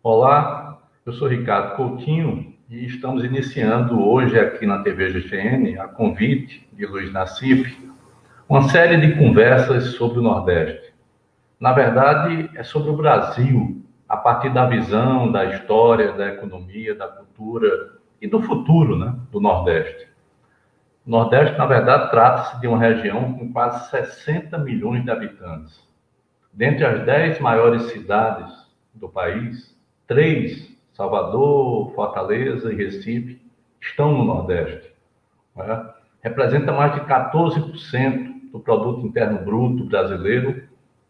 Olá, eu sou Ricardo Coutinho e estamos iniciando hoje aqui na TV GGN, a convite de Luiz Nassif, uma série de conversas sobre o Nordeste. Na verdade, é sobre o Brasil, a partir da visão, da história, da economia, da cultura e do futuro, né, do Nordeste. O Nordeste, na verdade, trata-se de uma região com quase 60 milhões de habitantes. Dentre as 10 maiores cidades do país, 3, Salvador, Fortaleza e Recife, estão no Nordeste. Né? Representa mais de 14% do produto interno bruto brasileiro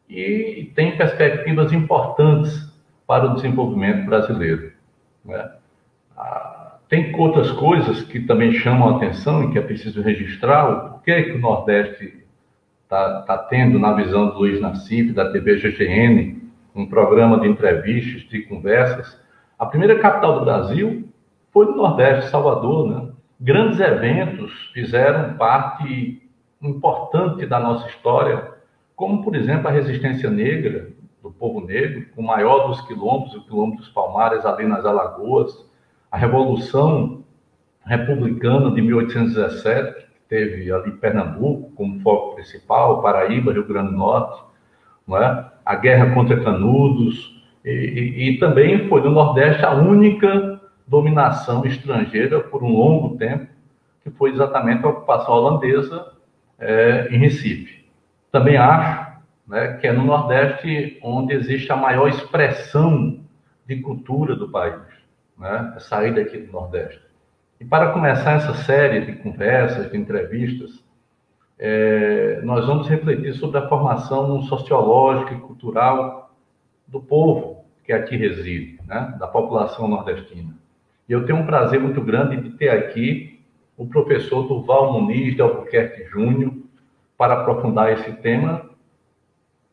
e tem perspectivas importantes para o desenvolvimento brasileiro. Né? Tem outras coisas que também chamam a atenção e que é preciso registrar, o porquê que o Nordeste está tendo, na visão do Luiz Nassif, da TV GGN, um programa de entrevistas, de conversas. A primeira capital do Brasil foi no Nordeste, Salvador, né? Grandes eventos fizeram parte importante da nossa história, como, por exemplo, a resistência negra, do povo negro, o maior dos quilombos, o Quilombo dos Palmares, ali nas Alagoas, a Revolução Republicana de 1817, que teve ali Pernambuco como foco principal, Paraíba, Rio Grande do Norte, não é? A guerra contra Canudos, e também foi no Nordeste a única dominação estrangeira por um longo tempo, que foi exatamente a ocupação holandesa em Recife. Também acho, né, que é no Nordeste onde existe a maior expressão de cultura do país, né? A saída aqui do Nordeste. E para começar essa série de conversas, de entrevistas, nós vamos refletir sobre a formação sociológica e cultural do povo que aqui reside, né? Da população nordestina. E eu tenho um prazer muito grande de ter aqui o professor Durval Muniz de Albuquerque Júnior para aprofundar esse tema,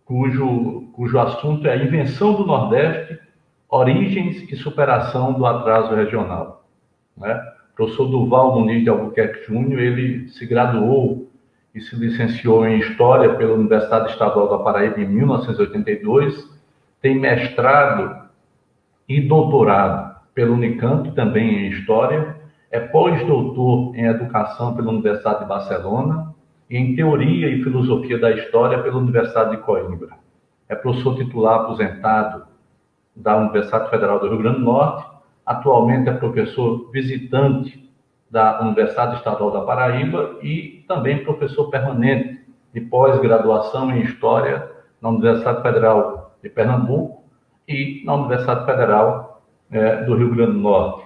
cujo assunto é a invenção do Nordeste, origens e superação do atraso regional. Né? O professor Durval Muniz de Albuquerque Júnior, ele se graduou e se licenciou em História pela Universidade Estadual da Paraíba em 1982, tem mestrado e doutorado pela Unicamp, também em História, é pós-doutor em Educação pela Universidade de Barcelona e em Teoria e Filosofia da História pela Universidade de Coimbra. É professor titular aposentado da Universidade Federal do Rio Grande do Norte, atualmente é professor visitante da Universidade Estadual da Paraíba e também professor permanente de pós-graduação em História na Universidade Federal de Pernambuco e na Universidade Federal do Rio Grande do Norte.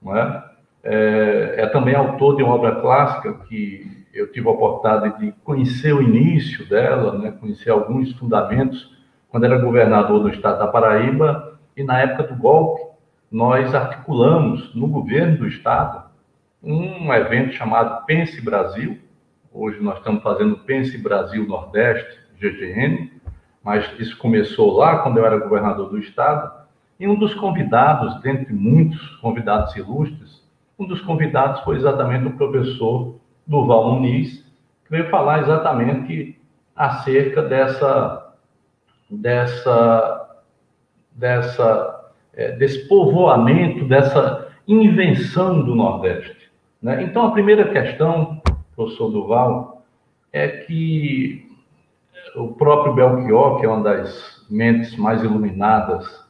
Não é? É também autor de uma obra clássica que eu tive a oportunidade de conhecer o início dela, né? Conhecer alguns fundamentos, quando era governador do estado da Paraíba, e na época do golpe, nós articulamos no governo do estado um evento chamado Pense Brasil. Hoje nós estamos fazendo Pense Brasil Nordeste, GGN, mas isso começou lá quando eu era governador do estado, e um dos convidados, dentre muitos convidados ilustres, um dos convidados foi exatamente o professor Durval Muniz, que veio falar exatamente acerca desse povoamento, dessa invenção do Nordeste. Né? Então, a primeira questão, professor Durval, é que o próprio Belchior, que é uma das mentes mais iluminadas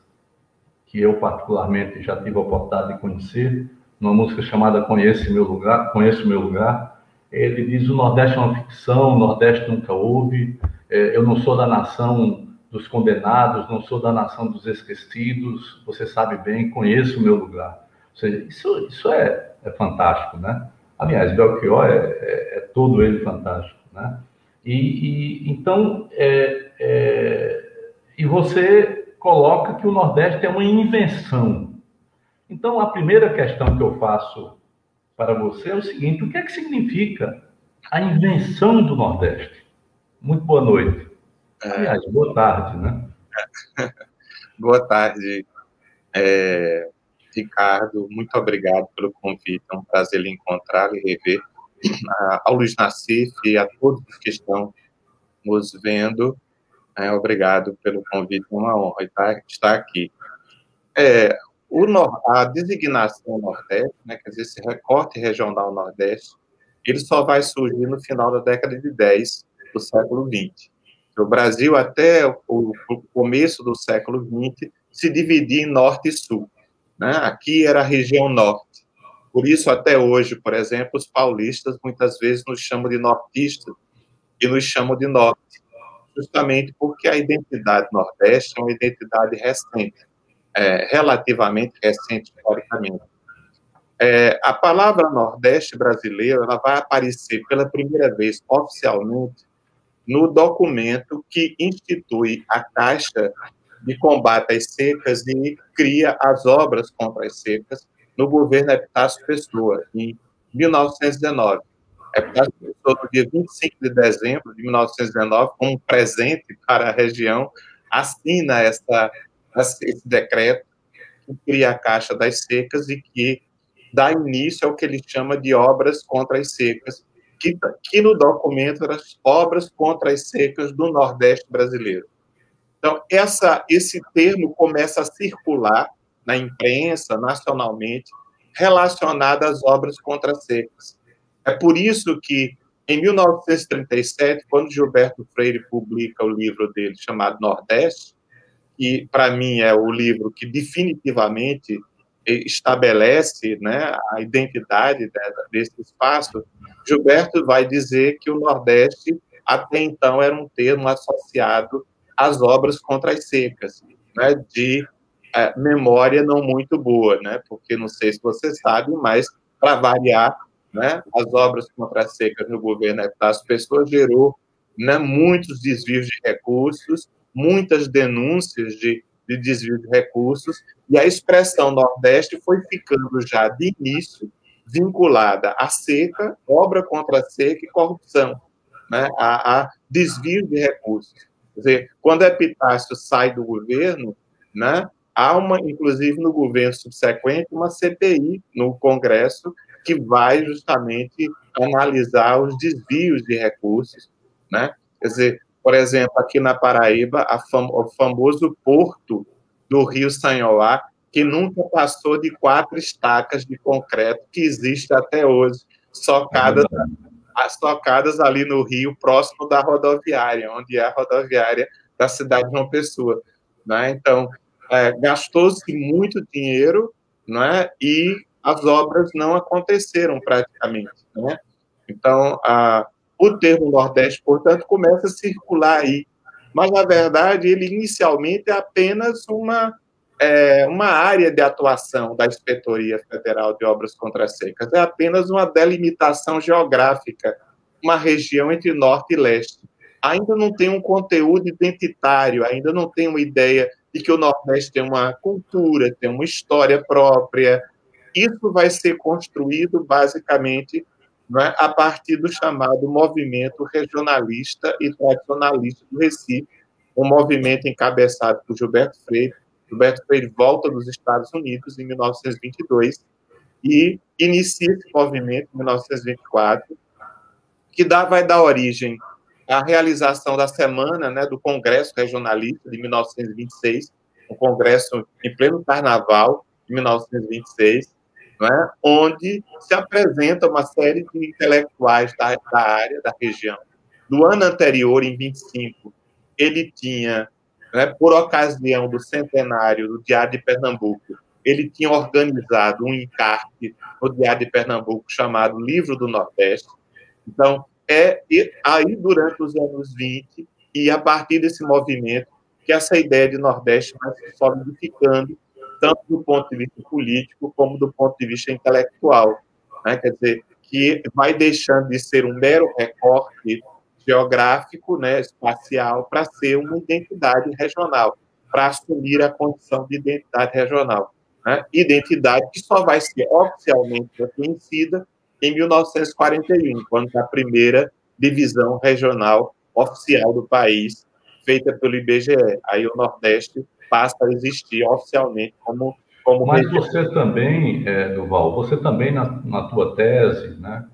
que eu particularmente já tive a oportunidade de conhecer, numa música chamada Conheço Meu Lugar, ele diz: o Nordeste é uma ficção, o Nordeste nunca houve, eu não sou da nação dos condenados, não sou da nação dos esquecidos, você sabe bem, conheço o meu lugar. Ou seja, isso é fantástico, né? Aliás, Belchior é todo ele fantástico, né? Então, e você coloca que o Nordeste é uma invenção. Então, a primeira questão que eu faço para você é o seguinte: o que é que significa a invenção do Nordeste? Muito boa noite. Aliás, boa tarde, né? Boa tarde, Ricardo. Muito obrigado pelo convite. É um prazer lhe encontrar e rever. Ao Luiz Nassif e a todos que estão nos vendo, obrigado pelo convite. É uma honra estar aqui. A designação Nordeste, né, quer dizer, esse recorte regional Nordeste, ele só vai surgir no final da década de 10 do século XX. O Brasil, até o começo do século XX, se dividia em Norte e Sul, né? Aqui era a região Norte. Por isso, até hoje, por exemplo, os paulistas muitas vezes nos chamam de nortistas e nos chamam de Norte, justamente porque a identidade Nordeste é uma identidade recente, relativamente recente historicamente. A palavra Nordeste brasileiro ela vai aparecer pela primeira vez oficialmente no documento que institui a Caixa de Combate às Secas e cria as obras contra as secas no governo Epitácio Pessoa, em 1919. Epitácio Pessoa, no dia 25 de dezembro de 1919, como um presente para a região, assina esse decreto que cria a Caixa das Secas e que dá início ao que ele chama de obras contra as secas, que no documento eram as obras contra as secas do Nordeste brasileiro. Então, esse termo começa a circular na imprensa, nacionalmente, relacionado às obras contra as secas. É por isso que, em 1937, quando Gilberto Freire publica o livro dele chamado Nordeste, que, para mim, é o livro que definitivamente estabelece, né, a identidade desse espaço, Gilberto vai dizer que o Nordeste, até então, era um termo associado às obras contra as secas, né, de memória não muito boa, né, porque não sei se você sabe, mas, para variar, né, as obras contra as secas no governo Epitácio Pessoa gerou, né, muitos desvios de recursos, muitas denúncias de desvio de recursos, e a expressão Nordeste foi ficando já de início vinculada à seca, obra contra a seca e corrupção, né, a desvio de recursos. Quer dizer, quando Epitácio sai do governo, né, há inclusive no governo subsequente, uma CPI no Congresso que vai justamente analisar os desvios de recursos, né? Quer dizer, por exemplo, aqui na Paraíba, o famoso porto do Rio Sanhoá, que nunca passou de 4 estacas de concreto, que existe até hoje, socadas ali no rio, próximo da rodoviária, onde é a rodoviária da cidade de João Pessoa. Né? Então, gastou-se muito dinheiro, né? E as obras não aconteceram praticamente. Né? Então, o termo Nordeste, portanto, começa a circular aí. Mas, na verdade, ele inicialmente é apenas uma área de atuação da Inspetoria Federal de Obras contra as Secas. É apenas uma delimitação geográfica, uma região entre Norte e Leste. Ainda não tem um conteúdo identitário, ainda não tem uma ideia de que o Nordeste tem uma cultura, tem uma história própria. Isso vai ser construído, basicamente, né, a partir do chamado movimento regionalista e tradicionalista do Recife, um movimento encabeçado por Gilberto Freire. Gilberto Freire volta dos Estados Unidos em 1922 e inicia esse movimento em 1924, que vai dar origem à realização da semana, né, do Congresso Regionalista de 1926, um congresso em pleno Carnaval, de 1926, né, onde se apresenta uma série de intelectuais da área, da região. No ano anterior, em 25, ele tinha, né, por ocasião do centenário do Diário de Pernambuco, ele tinha organizado um encarte no Diário de Pernambuco chamado Livro do Nordeste. Então, aí durante os anos 20 e a partir desse movimento que essa ideia de Nordeste vai se solidificando, tanto do ponto de vista político como do ponto de vista intelectual. Né? Quer dizer, que vai deixando de ser um mero recorte geográfico, né, espacial, para ser uma identidade regional, para assumir a condição de identidade regional. Né? Identidade que só vai ser oficialmente reconhecida em 1941, quando a primeira divisão regional oficial do país, feita pelo IBGE. Aí o Nordeste passa a existir oficialmente como Mas região. você também, Duval, você também na tua tese, né,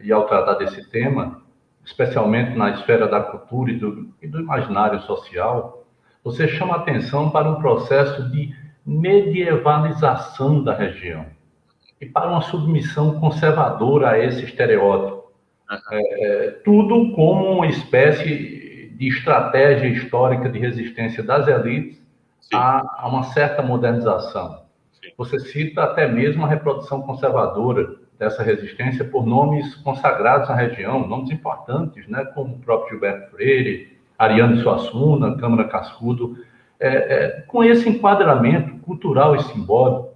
e ao tratar desse tema, especialmente na esfera da cultura e do imaginário social, você chama atenção para um processo de medievalização da região e para uma submissão conservadora a esse estereótipo. Tudo como uma espécie de estratégia histórica de resistência das elites a uma certa modernização. Você cita até mesmo a reprodução conservadora dessa resistência por nomes consagrados na região, nomes importantes, né, como o próprio Gilberto Freire, Ariano Suassuna, Câmara Cascudo, com esse enquadramento cultural e simbólico,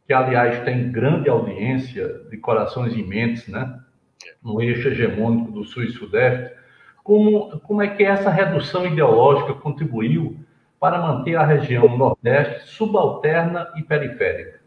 que, aliás, tem grande audiência de corações e mentes, né, no eixo hegemônico do Sul e Sudeste, como é que essa redução ideológica contribuiu para manter a região Nordeste subalterna e periférica?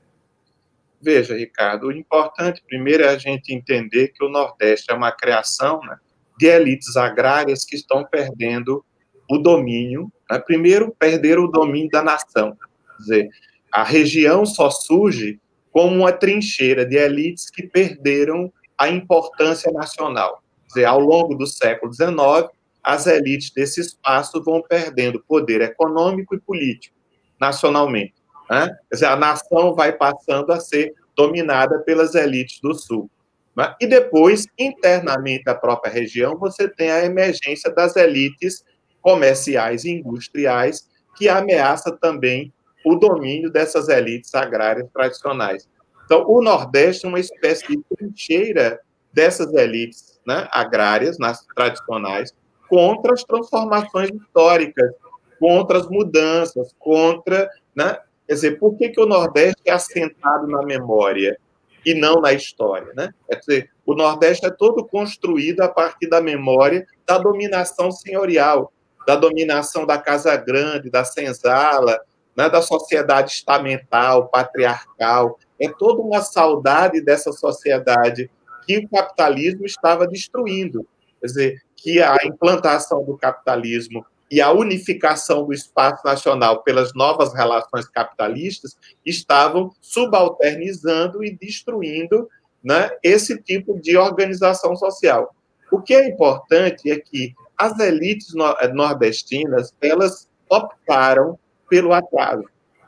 Veja, Ricardo, o importante primeiro é a gente entender que o Nordeste é uma criação, né, de elites agrárias que estão perdendo o domínio, né? Primeiro, perderam o domínio da nação. Quer dizer, a região só surge como uma trincheira de elites que perderam a importância nacional. Quer dizer, ao longo do século XIX, as elites desse espaço vão perdendo poder econômico e político nacionalmente, né? Quer dizer, a nação vai passando a ser dominada pelas elites do Sul. Né? E depois, internamente da própria região, você tem a emergência das elites comerciais e industriais, que ameaça também o domínio dessas elites agrárias tradicionais. Então, o Nordeste é uma espécie de trincheira dessas elites, né, agrárias, tradicionais, contra as transformações históricas, contra as mudanças, contra... Né? Quer dizer, por que o Nordeste é assentado na memória e não na história? Né? Quer dizer, o Nordeste é todo construído a partir da memória da dominação senhorial, da dominação da Casa Grande, da senzala, né, da sociedade estamental, patriarcal. É toda uma saudade dessa sociedade que o capitalismo estava destruindo. Quer dizer, que a implantação do capitalismo e a unificação do espaço nacional pelas novas relações capitalistas estavam subalternizando e destruindo, né, esse tipo de organização social. O que é importante é que as elites nordestinas, elas optaram pelo atraso.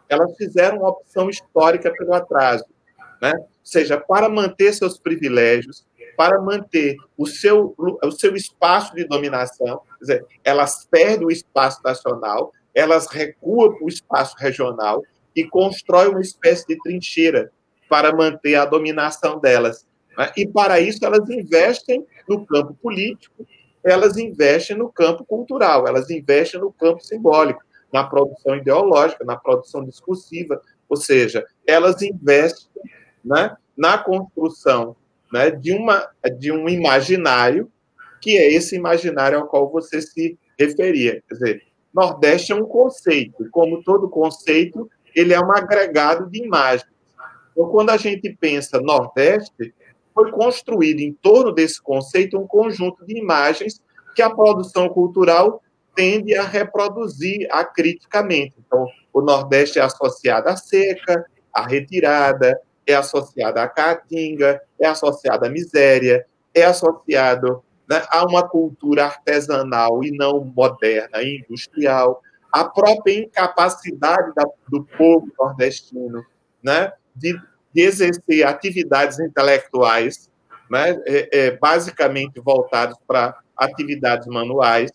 Elas fizeram uma opção histórica pelo atraso, né? Ou seja, para manter seus privilégios, para manter o seu espaço de dominação, quer dizer, elas perdem o espaço nacional, elas recuam para o espaço regional e constroem uma espécie de trincheira para manter a dominação delas. Né? E, para isso, elas investem no campo político, elas investem no campo cultural, elas investem no campo simbólico, na produção ideológica, na produção discursiva, ou seja, elas investem, né, na construção, né, de um imaginário, que é esse imaginário ao qual você se referia. Quer dizer, Nordeste é um conceito, e como todo conceito, ele é um agregado de imagens. Então, quando a gente pensa Nordeste, foi construído em torno desse conceito um conjunto de imagens que a produção cultural tende a reproduzir acriticamente. Então, o Nordeste é associado à seca, à retirada, é associado à caatinga, é associado à miséria, é associado, né, a uma cultura artesanal e não moderna e industrial, a própria incapacidade do povo nordestino, né, de exercer atividades intelectuais, né, basicamente voltadas para atividades manuais,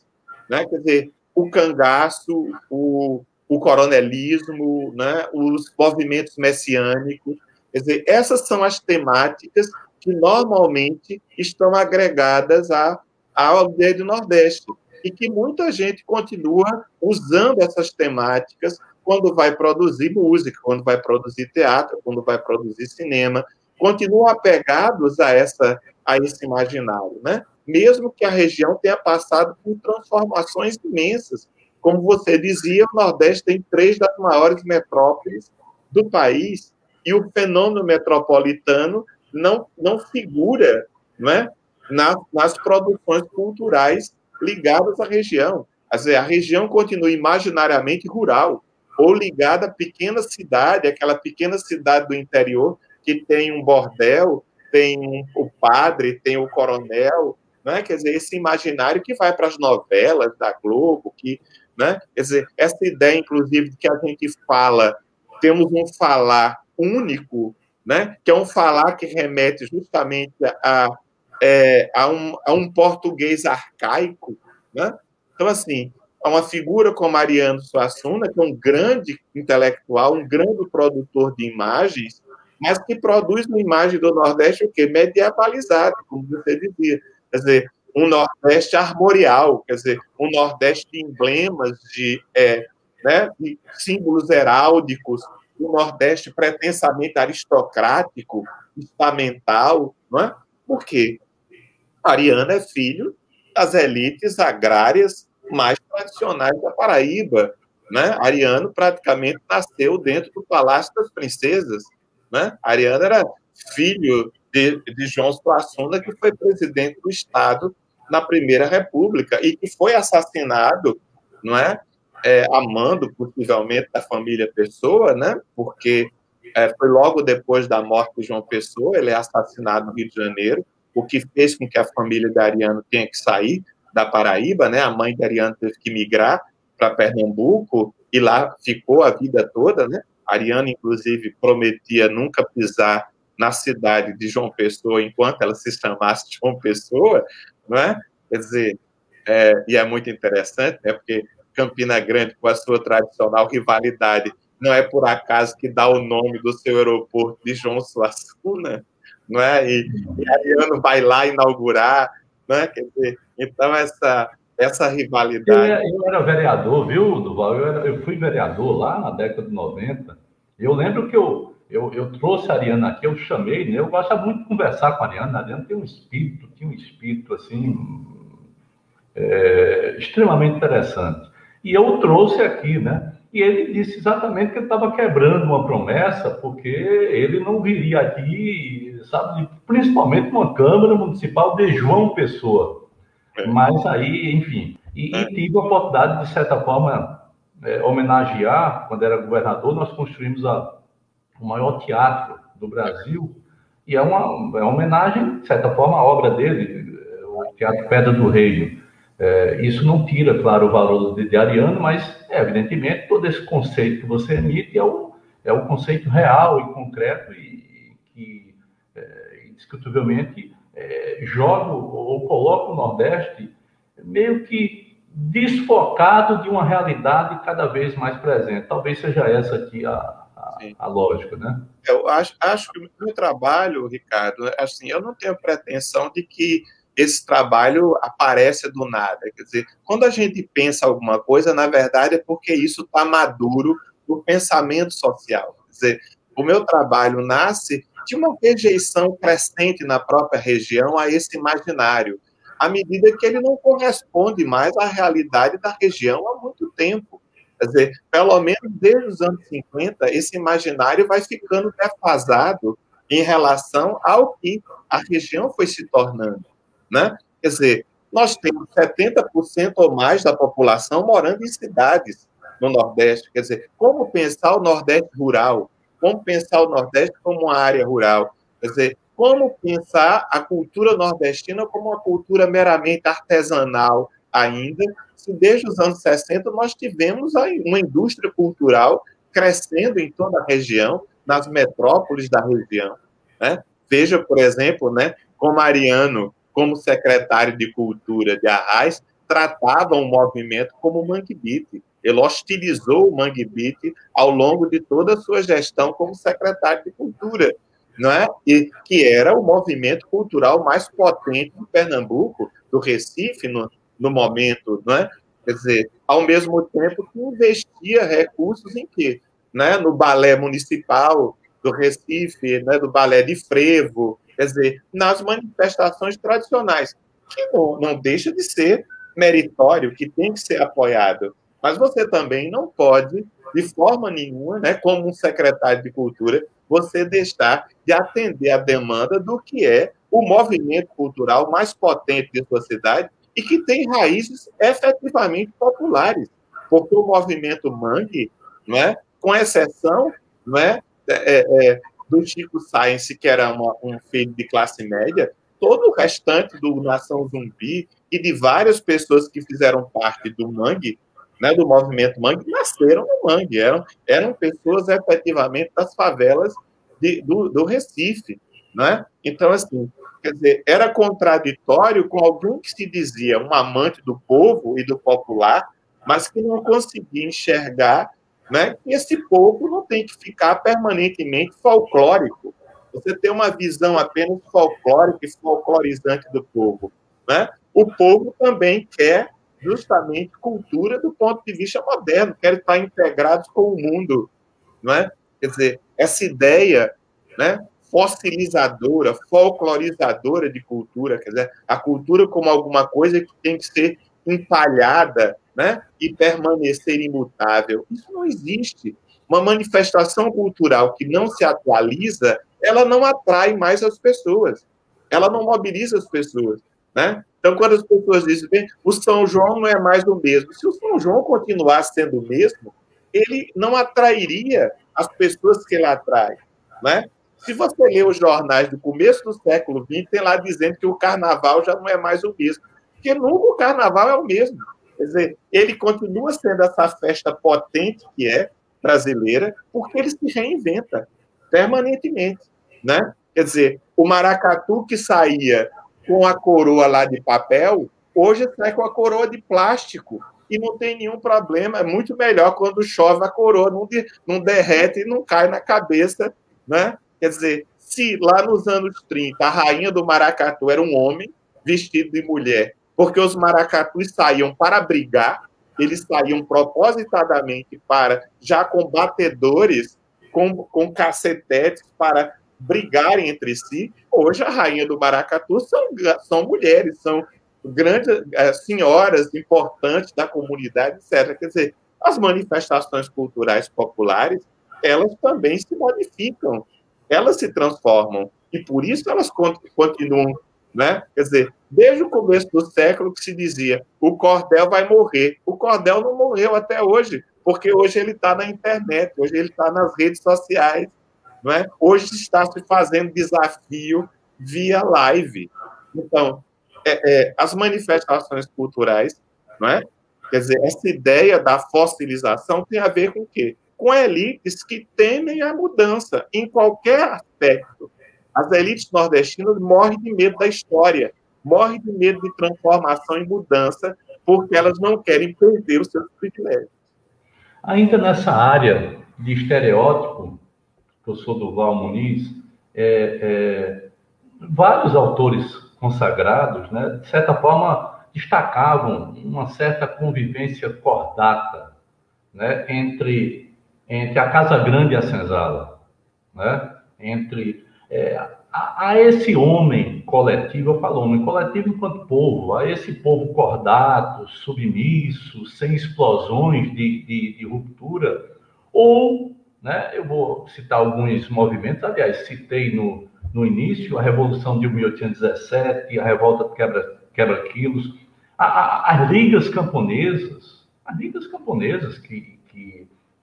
né, quer dizer, o cangaço, o coronelismo, né, os movimentos messiânicos. Quer dizer, essas são as temáticas que normalmente estão agregadas à aldeia do Nordeste e que muita gente continua usando essas temáticas quando vai produzir música, quando vai produzir teatro, quando vai produzir cinema, continuam apegados a esse imaginário, né? Mesmo que a região tenha passado por transformações imensas. Como você dizia, o Nordeste tem 3 das maiores metrópoles do país e o fenômeno metropolitano não figura, né, nas produções culturais ligadas à região. Quer dizer, a região continua imaginariamente rural, ou ligada à pequena cidade, aquela pequena cidade do interior que tem um bordel, tem o padre, tem o coronel, né? Quer dizer, esse imaginário que vai para as novelas da Globo, que, né? Quer dizer, essa ideia, inclusive, de que a gente fala temos um falar único, né, que é um falar que remete justamente a um português arcaico, né? Então, assim, uma figura como Ariano Suassuna, que é um grande intelectual, um grande produtor de imagens, mas que produz uma imagem do Nordeste o quê? Medievalizada, como você dizia. Quer dizer, um Nordeste armorial, quer dizer, um Nordeste de emblemas, né, de símbolos heráldicos, um Nordeste pretensamente aristocrático, estamental, não é? Por quê? Ariano é filho das elites agrárias mais tradicionais da Paraíba, né? Ariano praticamente nasceu dentro do Palácio das Princesas, né? Ariano era filho de João Suassuna, que foi presidente do Estado na Primeira República e que foi assassinado, não é? Amando, possivelmente, da família Pessoa, né? Porque foi logo depois da morte de João Pessoa, ele é assassinado no Rio de Janeiro, o que fez com que a família de Ariano tenha que sair da Paraíba, né? A mãe de Ariano teve que migrar para Pernambuco e lá ficou a vida toda, né? Ariano, inclusive, prometia nunca pisar na cidade de João Pessoa enquanto ela se chamasse João Pessoa, não é? Quer dizer, e é muito interessante, né? Porque Campina Grande, com a sua tradicional rivalidade, não é por acaso que dá o nome do seu aeroporto de João Suassuna, não é? E Ariano vai lá inaugurar, né? Quer dizer, então essa rivalidade. Eu era vereador, viu, Duval? Eu fui vereador lá na década de 90. Eu lembro que eu trouxe a Ariana aqui, eu chamei, né? Eu gosto muito de conversar com a Ariana. A Ariana tinha um espírito assim, extremamente interessante. E eu trouxe aqui, né? E ele disse exatamente que ele estava quebrando uma promessa, porque ele não viria aqui, sabe, principalmente uma Câmara Municipal de João Pessoa. Mas aí, enfim, e tive a oportunidade, de certa forma, homenagear, quando era governador, nós construímos o maior teatro do Brasil, e é uma homenagem, de certa forma, à obra dele, o Teatro Pedra do Reino. Isso não tira, claro, o valor de Ariano, mas, evidentemente, todo esse conceito que você emite é o conceito real e concreto e que, indiscutivelmente, joga ou coloca o Nordeste meio que desfocado de uma realidade cada vez mais presente. Talvez seja essa aqui a lógica, né? Eu acho que o meu trabalho, Ricardo, assim, eu não tenho pretensão de que esse trabalho aparece do nada. Quer dizer, quando a gente pensa alguma coisa, na verdade é porque isso está maduro no pensamento social. Quer dizer, o meu trabalho nasce de uma rejeição crescente na própria região a esse imaginário, à medida que ele não corresponde mais à realidade da região há muito tempo. Quer dizer, pelo menos desde os anos 50, esse imaginário vai ficando defasado em relação ao que a região foi se tornando, né? Quer dizer, nós temos 70% ou mais da população morando em cidades no Nordeste. Quer dizer, como pensar o Nordeste rural? Como pensar o Nordeste como uma área rural? Quer dizer, como pensar a cultura nordestina como uma cultura meramente artesanal ainda, se desde os anos 60 nós tivemos uma indústria cultural crescendo em toda a região, nas metrópoles da região, né? Veja, por exemplo, né, como Ariano, como secretário de Cultura de Arraiz, tratava o movimento como Mangue Beat. Ele hostilizou o Mangue Beat ao longo de toda a sua gestão como secretário de Cultura, não é? E que era o movimento cultural mais potente do Pernambuco, do Recife, no momento, não é? Quer dizer, ao mesmo tempo que investia recursos em quê? Né? No balé municipal do Recife, né? Do balé de frevo, quer dizer, nas manifestações tradicionais, que não deixa de ser meritório, que tem que ser apoiado. Mas você também não pode, de forma nenhuma, né, como um secretário de Cultura, você deixar de atender a demanda do que é o movimento cultural mais potente de sua cidade e que tem raízes efetivamente populares. Porque o movimento Mangue, não é, com exceção, não é, do Chico Science, que era um filho de classe média, todo o restante do Nação Zumbi e de várias pessoas que fizeram parte do Mangue né, do movimento Mangue nasceram no Mangue, eram pessoas efetivamente das favelas do Recife, né? Então, assim, quer dizer, era contraditório com alguém que se dizia um amante do povo e do popular, mas que não conseguia enxergar, né, que esse povo não tem que ficar permanentemente folclórico. Você tem uma visão apenas folclórica e folclorizante do povo, né? O povo também quer justamente cultura do ponto de vista moderno, querem estar integrados com o mundo, não é? Quer dizer, essa ideia, né, fossilizadora, folclorizadora de cultura, quer dizer, a cultura como alguma coisa que tem que ser empalhada, né, e permanecer imutável. Isso não existe. Uma manifestação cultural que não se atualiza, ela não atrai mais as pessoas, ela não mobiliza as pessoas, né? Então, quando as pessoas dizem, bem, o São João não é mais o mesmo, se o São João continuar sendo o mesmo, ele não atrairia as pessoas que ele atrai, né? Se você ler os jornais do começo do século XX, tem lá dizendo que o carnaval já não é mais o mesmo, porque nunca o carnaval é o mesmo. Quer dizer, ele continua sendo essa festa potente que é brasileira, porque ele se reinventa permanentemente, né? Quer dizer, o maracatu que saía com a coroa lá de papel, hoje sai com a coroa de plástico e não tem nenhum problema. É muito melhor quando chove a coroa, não derrete e não cai na cabeça, né? Quer dizer, se lá nos anos 30 a rainha do maracatu era um homem vestido de mulher, porque os maracatus saíam para brigar, eles saíam propositadamente para já combatedores com cacetetes para brigarem entre si. Hoje a rainha do maracatu são mulheres, são grandes senhoras importantes da comunidade, etc. Quer dizer, as manifestações culturais populares, elas também se modificam, elas se transformam, e por isso elas continuam, né? Quer dizer, desde o começo do século que se dizia, o cordel vai morrer. O cordel não morreu até hoje, porque hoje ele está na internet, hoje ele está nas redes sociais, não é? Hoje está se fazendo desafio via live. Então, as manifestações culturais, não é? Quer dizer, essa ideia da fossilização tem a ver com o quê? Com elites que temem a mudança em qualquer aspecto. As elites nordestinas morrem de medo da história, morrem de medo de transformação e mudança, porque elas não querem perder os seus privilégios. Ainda nessa área de estereótipo, professor Durval Muniz, vários autores consagrados, né, de certa forma, destacavam uma certa convivência cordata, né, entre a Casa Grande e a Senzala, né, entre a esse homem coletivo, eu falo homem coletivo enquanto povo, a esse povo cordato, submisso, sem explosões de ruptura, ou, né, eu vou citar alguns movimentos, aliás, citei no início, a Revolução de 1817, a Revolta do Quebra-Quilos, as ligas camponesas, que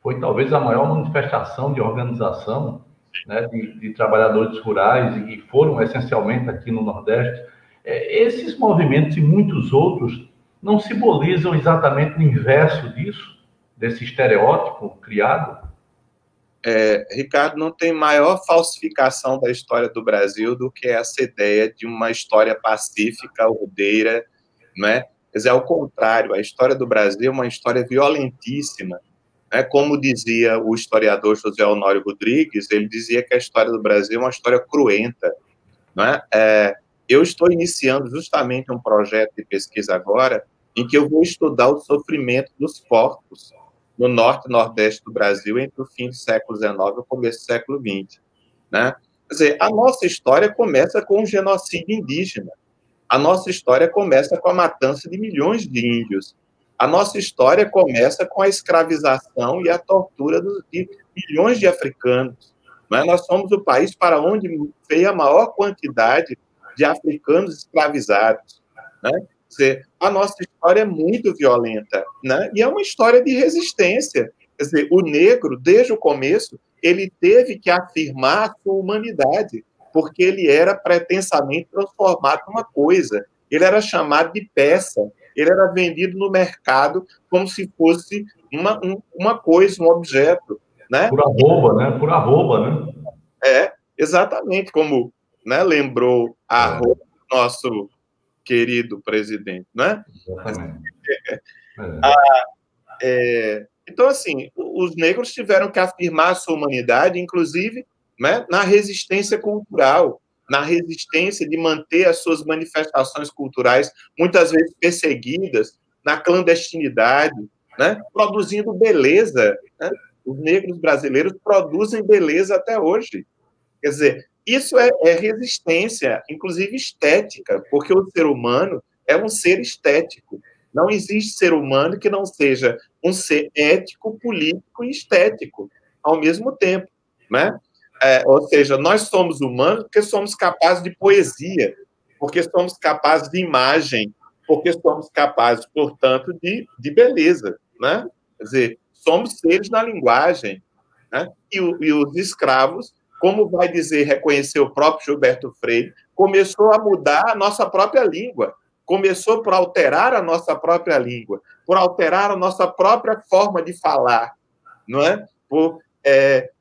foi talvez a maior manifestação de organização, né, de trabalhadores rurais, e foram essencialmente aqui no Nordeste. Esses movimentos e muitos outros não simbolizam exatamente o inverso disso, desse estereótipo criado? Ricardo, não tem maior falsificação da história do Brasil do que essa ideia de uma história pacífica, ordeira, né? Quer dizer, ao contrário, a história do Brasil é uma história violentíssima, né? Como dizia o historiador José Honório Rodrigues, ele dizia que a história do Brasil é uma história cruenta, né? Eu estou iniciando justamente um projeto de pesquisa agora em que eu vou estudar o sofrimento dos porcos no norte e nordeste do Brasil entre o fim do século XIX e o começo do século XX, né? Quer dizer, a nossa história começa com o genocídio indígena. A nossa história começa com a matança de milhões de índios. A nossa história começa com a escravização e a tortura de milhões de africanos. Né? Nós somos o país para onde veio a maior quantidade de africanos escravizados. Né? Quer dizer, a nossa história é muito violenta, né? E é uma história de resistência. Quer dizer, o negro, desde o começo, ele teve que afirmar a sua humanidade, porque ele era pretensamente transformado numa coisa. Ele era chamado de peça. ele era vendido no mercado como se fosse uma coisa, um objeto, né? Por arroba, né? Por arroba, né? Exatamente, como, né, lembrou a nosso querido presidente, né? Exatamente. Então, assim, os negros tiveram que afirmar a sua humanidade, inclusive, né, na resistência cultural, na resistência de manter as suas manifestações culturais, muitas vezes perseguidas, na clandestinidade, né, produzindo beleza. Né? Os negros brasileiros produzem beleza até hoje. Quer dizer, isso é resistência, inclusive estética, porque o ser humano é um ser estético. Não existe ser humano que não seja um ser ético, político e estético ao mesmo tempo, né? Ou seja, nós somos humanos porque somos capazes de poesia, porque somos capazes de imagem, porque somos capazes, portanto, de beleza, né? Quer dizer, somos seres na linguagem, né? E os escravos, como vai dizer, reconhecer o próprio Gilberto Freire, começou a mudar a nossa própria língua, começou por alterar a nossa própria língua, por alterar a nossa própria forma de falar, não é? Por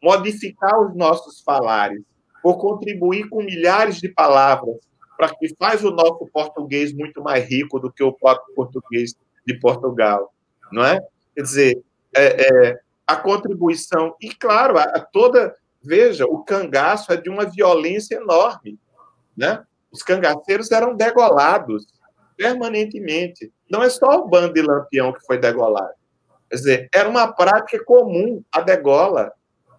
modificar os nossos falares, por contribuir com milhares de palavras, para que faz o nosso português muito mais rico do que o próprio português de Portugal, não é? Quer dizer, a contribuição, e claro, veja, o cangaço é de uma violência enorme, né? Os cangaceiros eram degolados permanentemente. Não é só o bando de Lampião que foi degolado. Quer dizer, era uma prática comum a degola,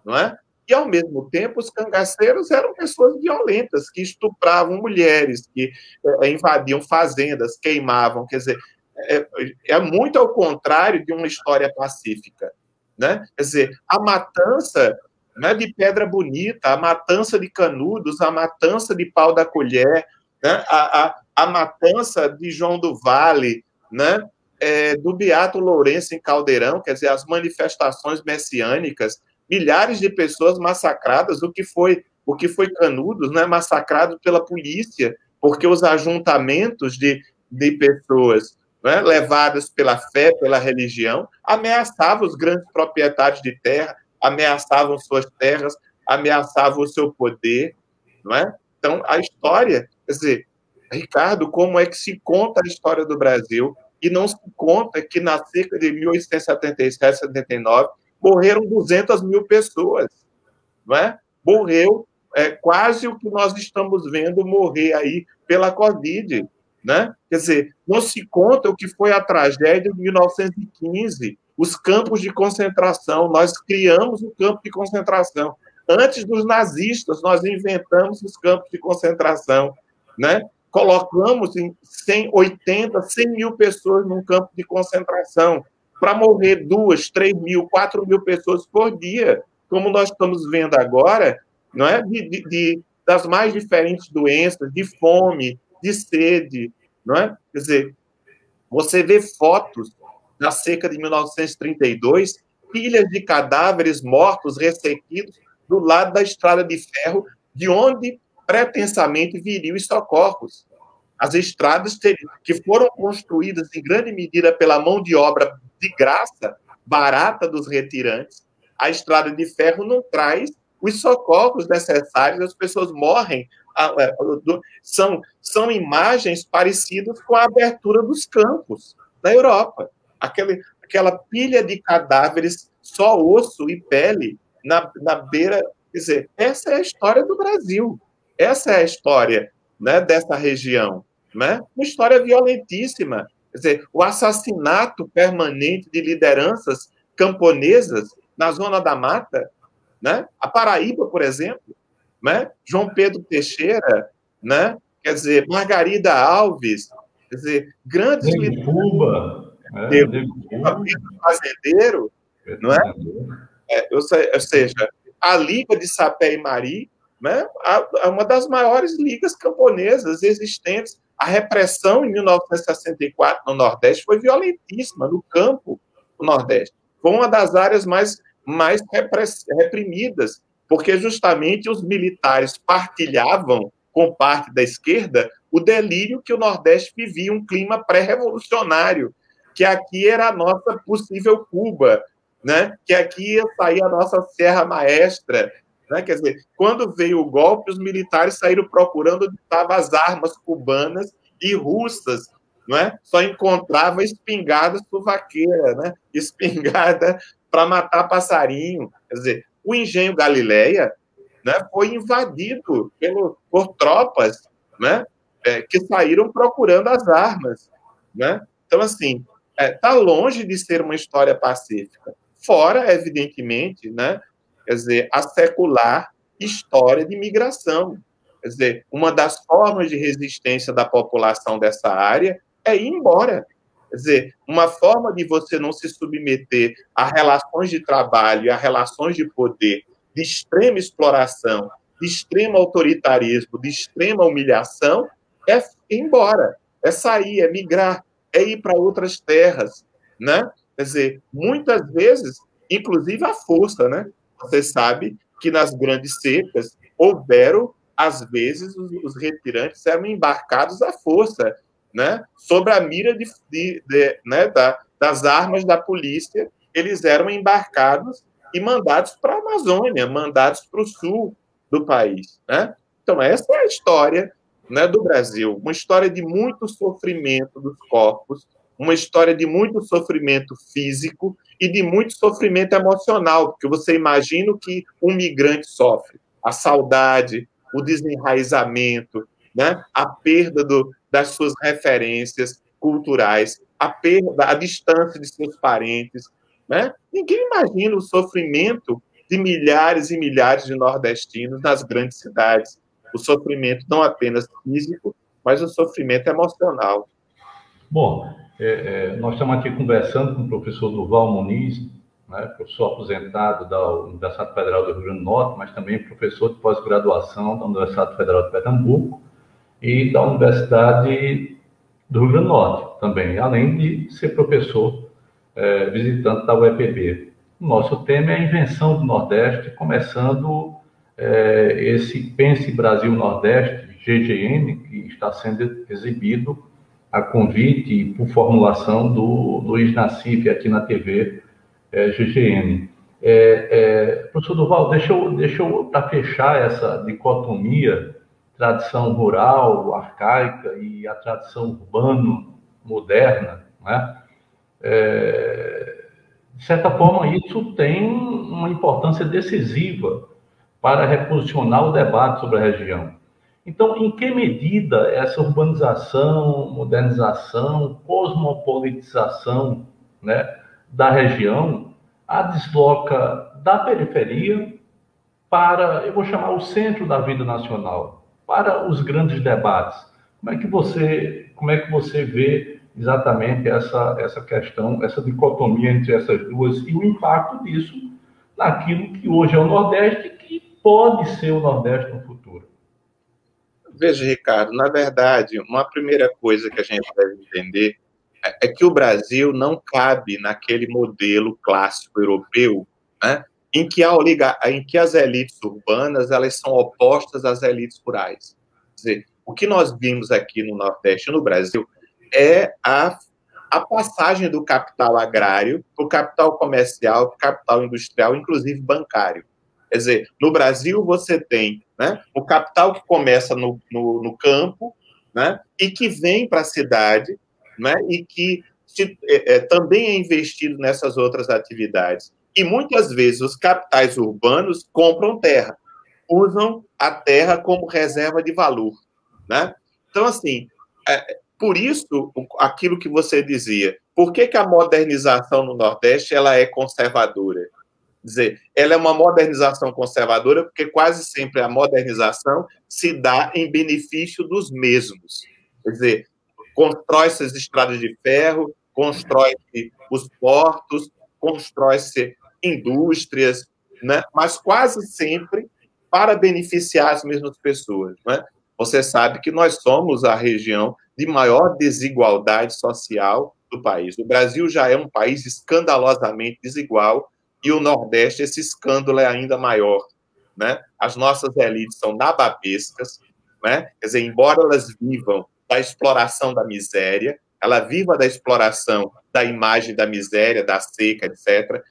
não é? E, ao mesmo tempo, os cangaceiros eram pessoas violentas, que estupravam mulheres, que invadiam fazendas, queimavam. Quer dizer, é muito ao contrário de uma história pacífica, né? Quer dizer, a matança, né, de Pedra Bonita, a matança de Canudos, a matança de Pau da Colher, né, a matança de João do Vale, né, do Beato Lourenço em Caldeirão, quer dizer, as manifestações messiânicas, milhares de pessoas massacradas, o que foi Canudos, né, massacrado pela polícia, porque os ajuntamentos de pessoas, né, levadas pela fé, pela religião, ameaçavam os grandes proprietários de terra, ameaçavam suas terras, ameaçavam o seu poder, não é? Então, a história, quer dizer, Ricardo, como é que se conta a história do Brasil e não se conta que na cerca de 1877, 79, morreram 200 mil pessoas, não é? Morreu quase o que nós estamos vendo morrer aí pela Covid, né? Quer dizer, não se conta o que foi a tragédia de 1915, os campos de concentração. Nós criamos o campo de concentração. Antes dos nazistas, nós inventamos os campos de concentração, né? Colocamos em 80, 100 mil pessoas num campo de concentração para morrer 2, 3 mil, 4 mil pessoas por dia, como nós estamos vendo agora, não é? Das mais diferentes doenças, de fome, de sede, não é? Quer dizer, você vê fotos da seca de 1932, pilhas de cadáveres mortos, ressequidos, do lado da estrada de ferro, de onde pretensamente viriam os socorros. As estradas que foram construídas em grande medida pela mão de obra de graça, barata dos retirantes, a estrada de ferro não traz os socorros necessários, as pessoas morrem. São imagens parecidas com a abertura dos campos na Europa. Aquela pilha de cadáveres, só osso e pele, na beira. Quer dizer, essa é a história do Brasil. Essa é a história, né, dessa região. Né? Uma história violentíssima. Quer dizer, o assassinato permanente de lideranças camponesas na Zona da Mata, né? A Paraíba, por exemplo, né? João Pedro Teixeira, né? Quer dizer, Margarida Alves, quer dizer, grandes lideranças. Cuba, Pedro Fazendeiro, não é? Ou seja, a Liga de Sapé e Mari, né? Uma das maiores ligas camponesas existentes. A repressão em 1964 no Nordeste foi violentíssima, no campo do Nordeste. Foi uma das áreas mais reprimidas, porque justamente os militares partilhavam com parte da esquerda o delírio que o Nordeste vivia, um clima pré-revolucionário, que aqui era a nossa possível Cuba, né? Que aqui ia sair a nossa Serra Maestra, né? Quer dizer, quando veio o golpe, os militares saíram procurando onde estavam as armas cubanas e russas, não é? Só encontrava espingarda suvaqueira, né? Espingarda para matar passarinho. Quer dizer, o engenho Galileia, né, foi invadido por tropas, né, que saíram procurando as armas, né? Então, assim, está longe de ser uma história pacífica. Fora, evidentemente, né, quer dizer, a secular história de migração. Quer dizer, uma das formas de resistência da população dessa área é ir embora. Quer dizer, uma forma de você não se submeter a relações de trabalho e a relações de poder de extrema exploração, de extremo autoritarismo, de extrema humilhação, é ir embora, é sair, é migrar, é ir para outras terras, né? Quer dizer, muitas vezes, inclusive à força, né? Você sabe que nas grandes secas houveram, às vezes, os retirantes eram embarcados à força, né? Sob a mira né, das armas da polícia, eles eram embarcados e mandados para a Amazônia, mandados para o sul do país, né? Então, essa é a história, né, do Brasil, uma história de muito sofrimento dos corpos, uma história de muito sofrimento físico e de muito sofrimento emocional, porque você imagina o que um migrante sofre, a saudade, o desenraizamento, né, a perda das suas referências culturais, a perda, a distância de seus parentes, né? Ninguém imagina o sofrimento de milhares e milhares de nordestinos nas grandes cidades. O sofrimento não apenas físico, mas o sofrimento emocional. Bom, nós estamos aqui conversando com o professor Durval Muniz, né, professor aposentado da Universidade Federal do Rio Grande do Norte, mas também professor de pós-graduação da Universidade Federal de Pernambuco e da Universidade do Rio Grande do Norte também, além de ser professor visitante da UEPB. O nosso tema é a invenção do Nordeste, começando esse Pense Brasil Nordeste, GGN, que está sendo exibido a convite e por formulação do Luiz Nassif aqui na TV GGN. Professor Durval, deixa eu para fechar essa dicotomia tradição rural, arcaica e a tradição urbano-moderna, né? De certa forma, isso tem uma importância decisiva para reposicionar o debate sobre a região. Então, em que medida essa urbanização, modernização, cosmopolitização, né, da região a desloca da periferia para, eu vou chamar, o centro da vida nacional, para os grandes debates? Como é que você vê exatamente essa questão, essa dicotomia entre essas duas e o impacto disso naquilo que hoje é o Nordeste e que pode ser o Nordeste no futuro? Veja, Ricardo, na verdade, uma primeira coisa que a gente deve entender é que o Brasil não cabe naquele modelo clássico europeu, né, em que as elites urbanas elas são opostas às elites rurais. Quer dizer, o que nós vimos aqui no Nordeste e no Brasil é a passagem do capital agrário para o capital comercial, para o capital industrial, inclusive bancário. Quer dizer, no Brasil você tem, né, o capital que começa no campo, né, e que vem para a cidade, né, e que também é investido nessas outras atividades. E muitas vezes os capitais urbanos compram terra, usam a terra como reserva de valor, né? Então, assim, por isso, aquilo que você dizia, por que a modernização no Nordeste ela é conservadora? Quer dizer, ela é uma modernização conservadora porque quase sempre a modernização se dá em benefício dos mesmos. Quer dizer, constrói-se as estradas de ferro, constrói-se os portos, constrói-se indústrias, né? Mas quase sempre para beneficiar as mesmas pessoas, né? Você sabe que nós somos a região de maior desigualdade social do país. O Brasil já é um país escandalosamente desigual e o Nordeste, esse escândalo é ainda maior, né? As nossas elites são nababescas, né? Quer dizer, embora elas vivam da exploração da miséria, ela viva da exploração da imagem da miséria, da seca, etc.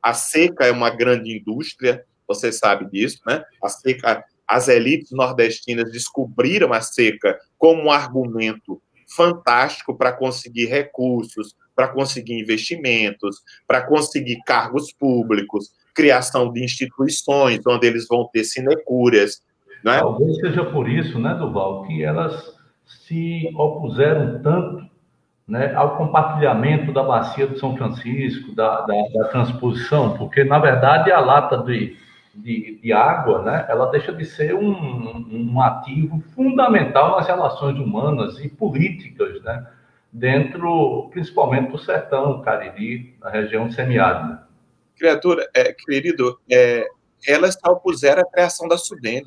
A seca é uma grande indústria, você sabe disso, né? A seca, as elites nordestinas descobriram a seca como um argumento fantástico para conseguir recursos, para conseguir investimentos, para conseguir cargos públicos, criação de instituições onde eles vão ter sinecúrias, né? Talvez seja por isso, né, Duval, que elas se opuseram tanto, né, ao compartilhamento da bacia do São Francisco, da transposição, porque, na verdade, a lata de água, né, ela deixa de ser um ativo fundamental nas relações humanas e políticas, né, dentro, principalmente, do sertão, Cariri, na região semiárida. Querido, elas se opuseram à criação da Sudene.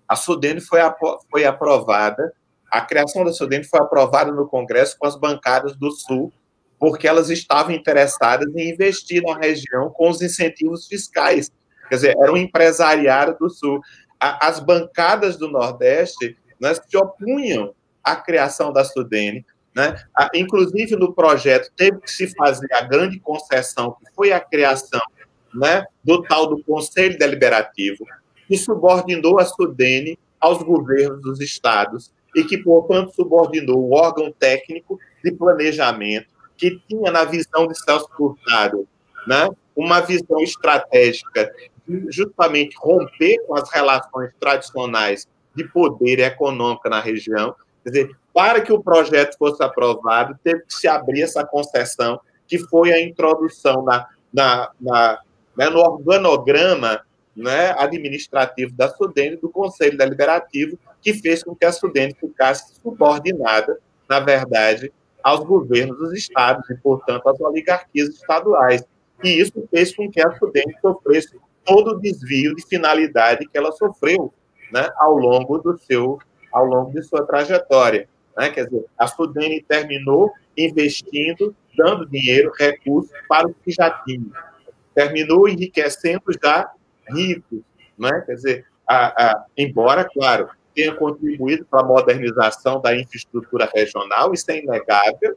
A Sudene foi aprovada, a criação da Sudene foi aprovada no Congresso com as bancadas do Sul, porque elas estavam interessadas em investir na região com os incentivos fiscais. Quer dizer, era um empresariado do Sul. As bancadas do Nordeste, né, se opunham à criação da Sudene, né? Inclusive, no projeto, teve que se fazer a grande concessão, que foi a criação, né, do tal do Conselho Deliberativo, que subordinou a Sudene aos governos dos estados e que, portanto, subordinou o órgão técnico de planejamento, que tinha na visão de Celso Furtado, né, uma visão estratégica de justamente romper com as relações tradicionais de poder econômico na região. Quer dizer, para que o projeto fosse aprovado, teve que se abrir essa concessão, que foi a introdução no organograma, né, administrativo da Sudene, do Conselho Deliberativo, que fez com que a Sudene ficasse subordinada, na verdade, aos governos dos estados e, portanto, às oligarquias estaduais. E isso fez com que a Sudene sofresse todo o desvio de finalidade que ela sofreu, né, ao longo de sua trajetória. Né? Quer dizer, a Sudene terminou investindo, dando dinheiro, recursos para os que já tinham. Terminou enriquecendo já ricos. Né? Quer dizer, embora, claro, tenha contribuído para a modernização da infraestrutura regional, isso é inegável,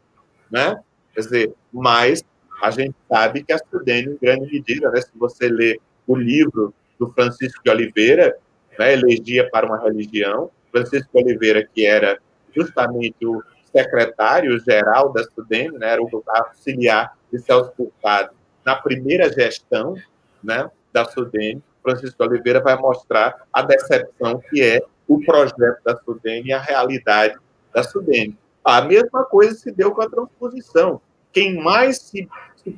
né? Quer dizer, mas a gente sabe que a Sudene, em grande medida, né, se você ler o livro do Francisco de Oliveira, né, Elegia para uma Religião, Francisco de Oliveira, que era justamente o secretário-geral da Sudene, né, era o auxiliar de Celso Furtado na primeira gestão, né, da Sudene, Francisco de Oliveira vai mostrar a decepção que é o projeto da Sudene e a realidade da Sudene. A mesma coisa se deu com a transposição. Quem mais se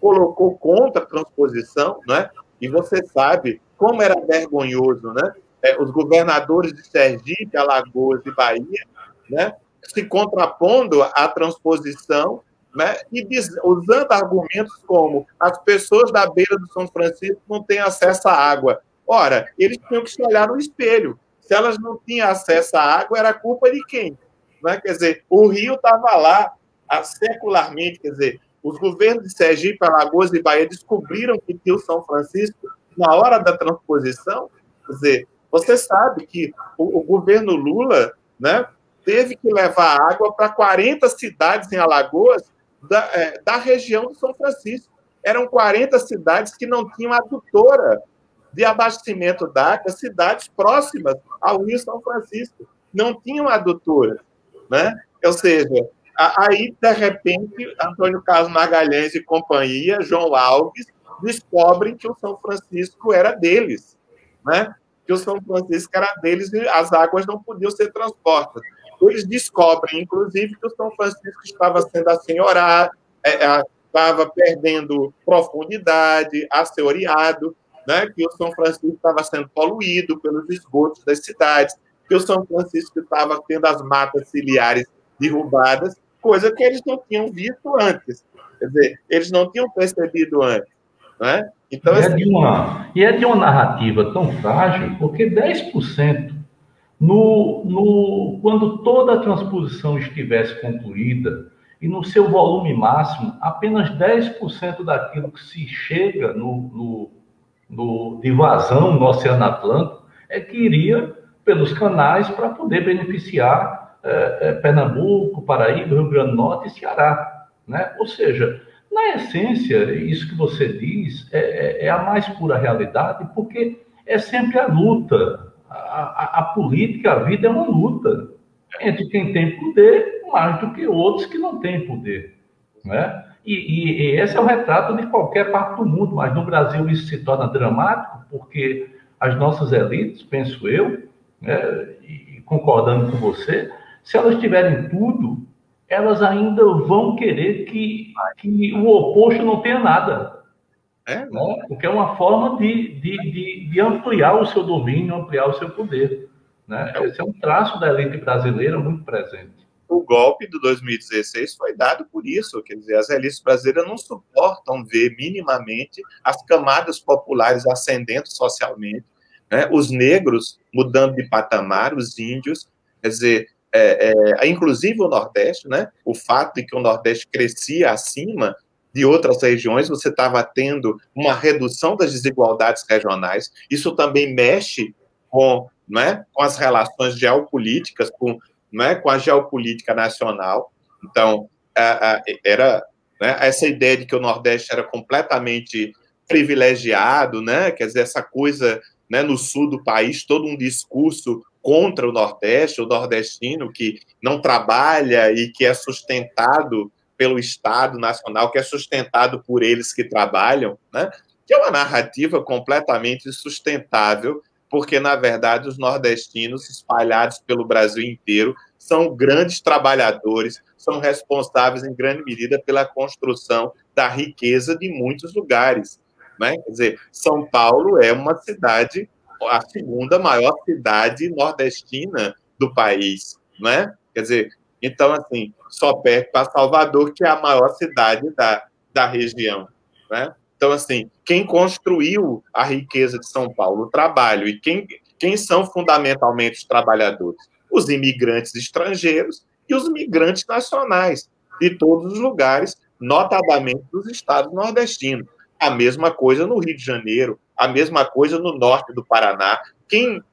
colocou contra a transposição, né, e você sabe como era vergonhoso, né, os governadores de Sergipe, Alagoas e Bahia, né, se contrapondo à transposição, né, e usando argumentos como as pessoas da beira do São Francisco não têm acesso à água. Ora, eles tinham que se olhar no espelho. Se elas não tinham acesso à água, era culpa de quem? Né? Quer dizer, o rio estava lá secularmente, quer dizer, os governos de Sergipe, Alagoas e Bahia descobriram que tinha o São Francisco na hora da transposição. Quer dizer, você sabe que o governo Lula, né, teve que levar água para 40 cidades em Alagoas da região do São Francisco. Eram 40 cidades que não tinham adutora de abastecimento d'água, cidades próximas ao Rio São Francisco. Não tinham adutora, né? Ou seja, aí, de repente, Antônio Carlos Magalhães e companhia, João Alves, descobrem que o São Francisco era deles, né? Que o São Francisco era deles e as águas não podiam ser transportadas. Eles descobrem, inclusive, que o São Francisco estava sendo assenhorado, estava perdendo profundidade, assenhoreado, né? Que o São Francisco estava sendo poluído pelos esgotos das cidades, que o São Francisco estava tendo as matas ciliares derrubadas, coisa que eles não tinham visto antes. Quer dizer, eles não tinham percebido antes. Né? Então, é de uma narrativa tão frágil, porque 10%, quando toda a transposição estivesse concluída, e no seu volume máximo, apenas 10% daquilo que se chega de vazão no Oceano Atlântico é que iria pelos canais para poder beneficiar Pernambuco, Paraíba, Rio Grande do Norte e Ceará, né? Ou seja, na essência, isso que você diz é a mais pura realidade, porque é sempre a luta. A política, a vida é uma luta entre quem tem poder mais do que outros que não têm poder, né? E esse é o retrato de qualquer parte do mundo, mas no Brasil isso se torna dramático, porque as nossas elites, penso eu, né, e concordando com você, se elas tiverem tudo, elas ainda vão querer que o oposto não tenha nada. Né? Porque é uma forma de ampliar o seu domínio, ampliar o seu poder. Né? Esse é um traço da elite brasileira muito presente. O golpe de 2016 foi dado por isso, quer dizer, as elites brasileiras não suportam ver minimamente as camadas populares ascendendo socialmente, né? Os negros mudando de patamar, os índios, quer dizer, inclusive o Nordeste, né? O fato de que o Nordeste crescia acima de outras regiões, você estava tendo uma redução das desigualdades regionais, isso também mexe com, né, com as relações geopolíticas, né, com a geopolítica nacional. Então, era, né, essa ideia de que o Nordeste era completamente privilegiado, né, quer dizer, essa coisa, né, no sul do país, todo um discurso contra o Nordeste, o nordestino que não trabalha e que é sustentado pelo Estado Nacional, que é sustentado por eles que trabalham, né, que é uma narrativa completamente sustentável, porque, na verdade, os nordestinos espalhados pelo Brasil inteiro são grandes trabalhadores, são responsáveis, em grande medida, pela construção da riqueza de muitos lugares. Né? Quer dizer, São Paulo é uma cidade, a segunda maior cidade nordestina do país. Né? Quer dizer, então, assim, só perto para Salvador, que é a maior cidade da região. Né? Então, assim, quem construiu a riqueza de São Paulo? O trabalho. E quem são fundamentalmente os trabalhadores? Os imigrantes estrangeiros e os migrantes nacionais, de todos os lugares, notadamente dos estados nordestinos. A mesma coisa no Rio de Janeiro, a mesma coisa no norte do Paraná. Quem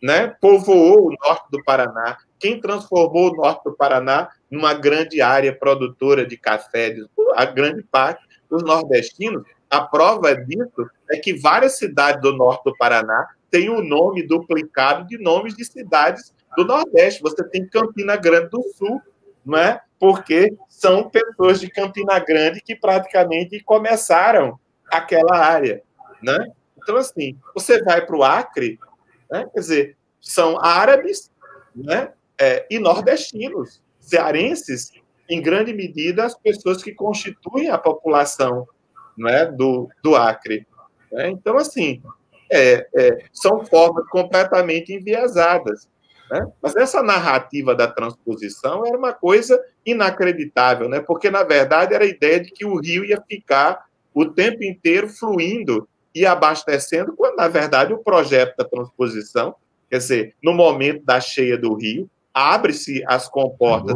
né, povoou o norte do Paraná, quem transformou o norte do Paraná numa grande área produtora de café, a grande parte os nordestinos. A prova disso é que várias cidades do norte do Paraná têm o nome duplicado de nomes de cidades do Nordeste. Você tem Campina Grande do Sul, não é? Porque são pessoas de Campina Grande que praticamente começaram aquela área, né? Então, assim, você vai para o Acre, né? Quer dizer, são árabes, né? E nordestinos, cearenses, em grande medida, as pessoas que constituem a população, não é, do Acre. Né? Então, assim, são formas completamente enviesadas. Né? Mas essa narrativa da transposição era uma coisa inacreditável, né? Porque, na verdade, era a ideia de que o rio ia ficar o tempo inteiro fluindo e abastecendo, quando, na verdade, o projeto da transposição, quer dizer, no momento da cheia do rio, abre-se as comportas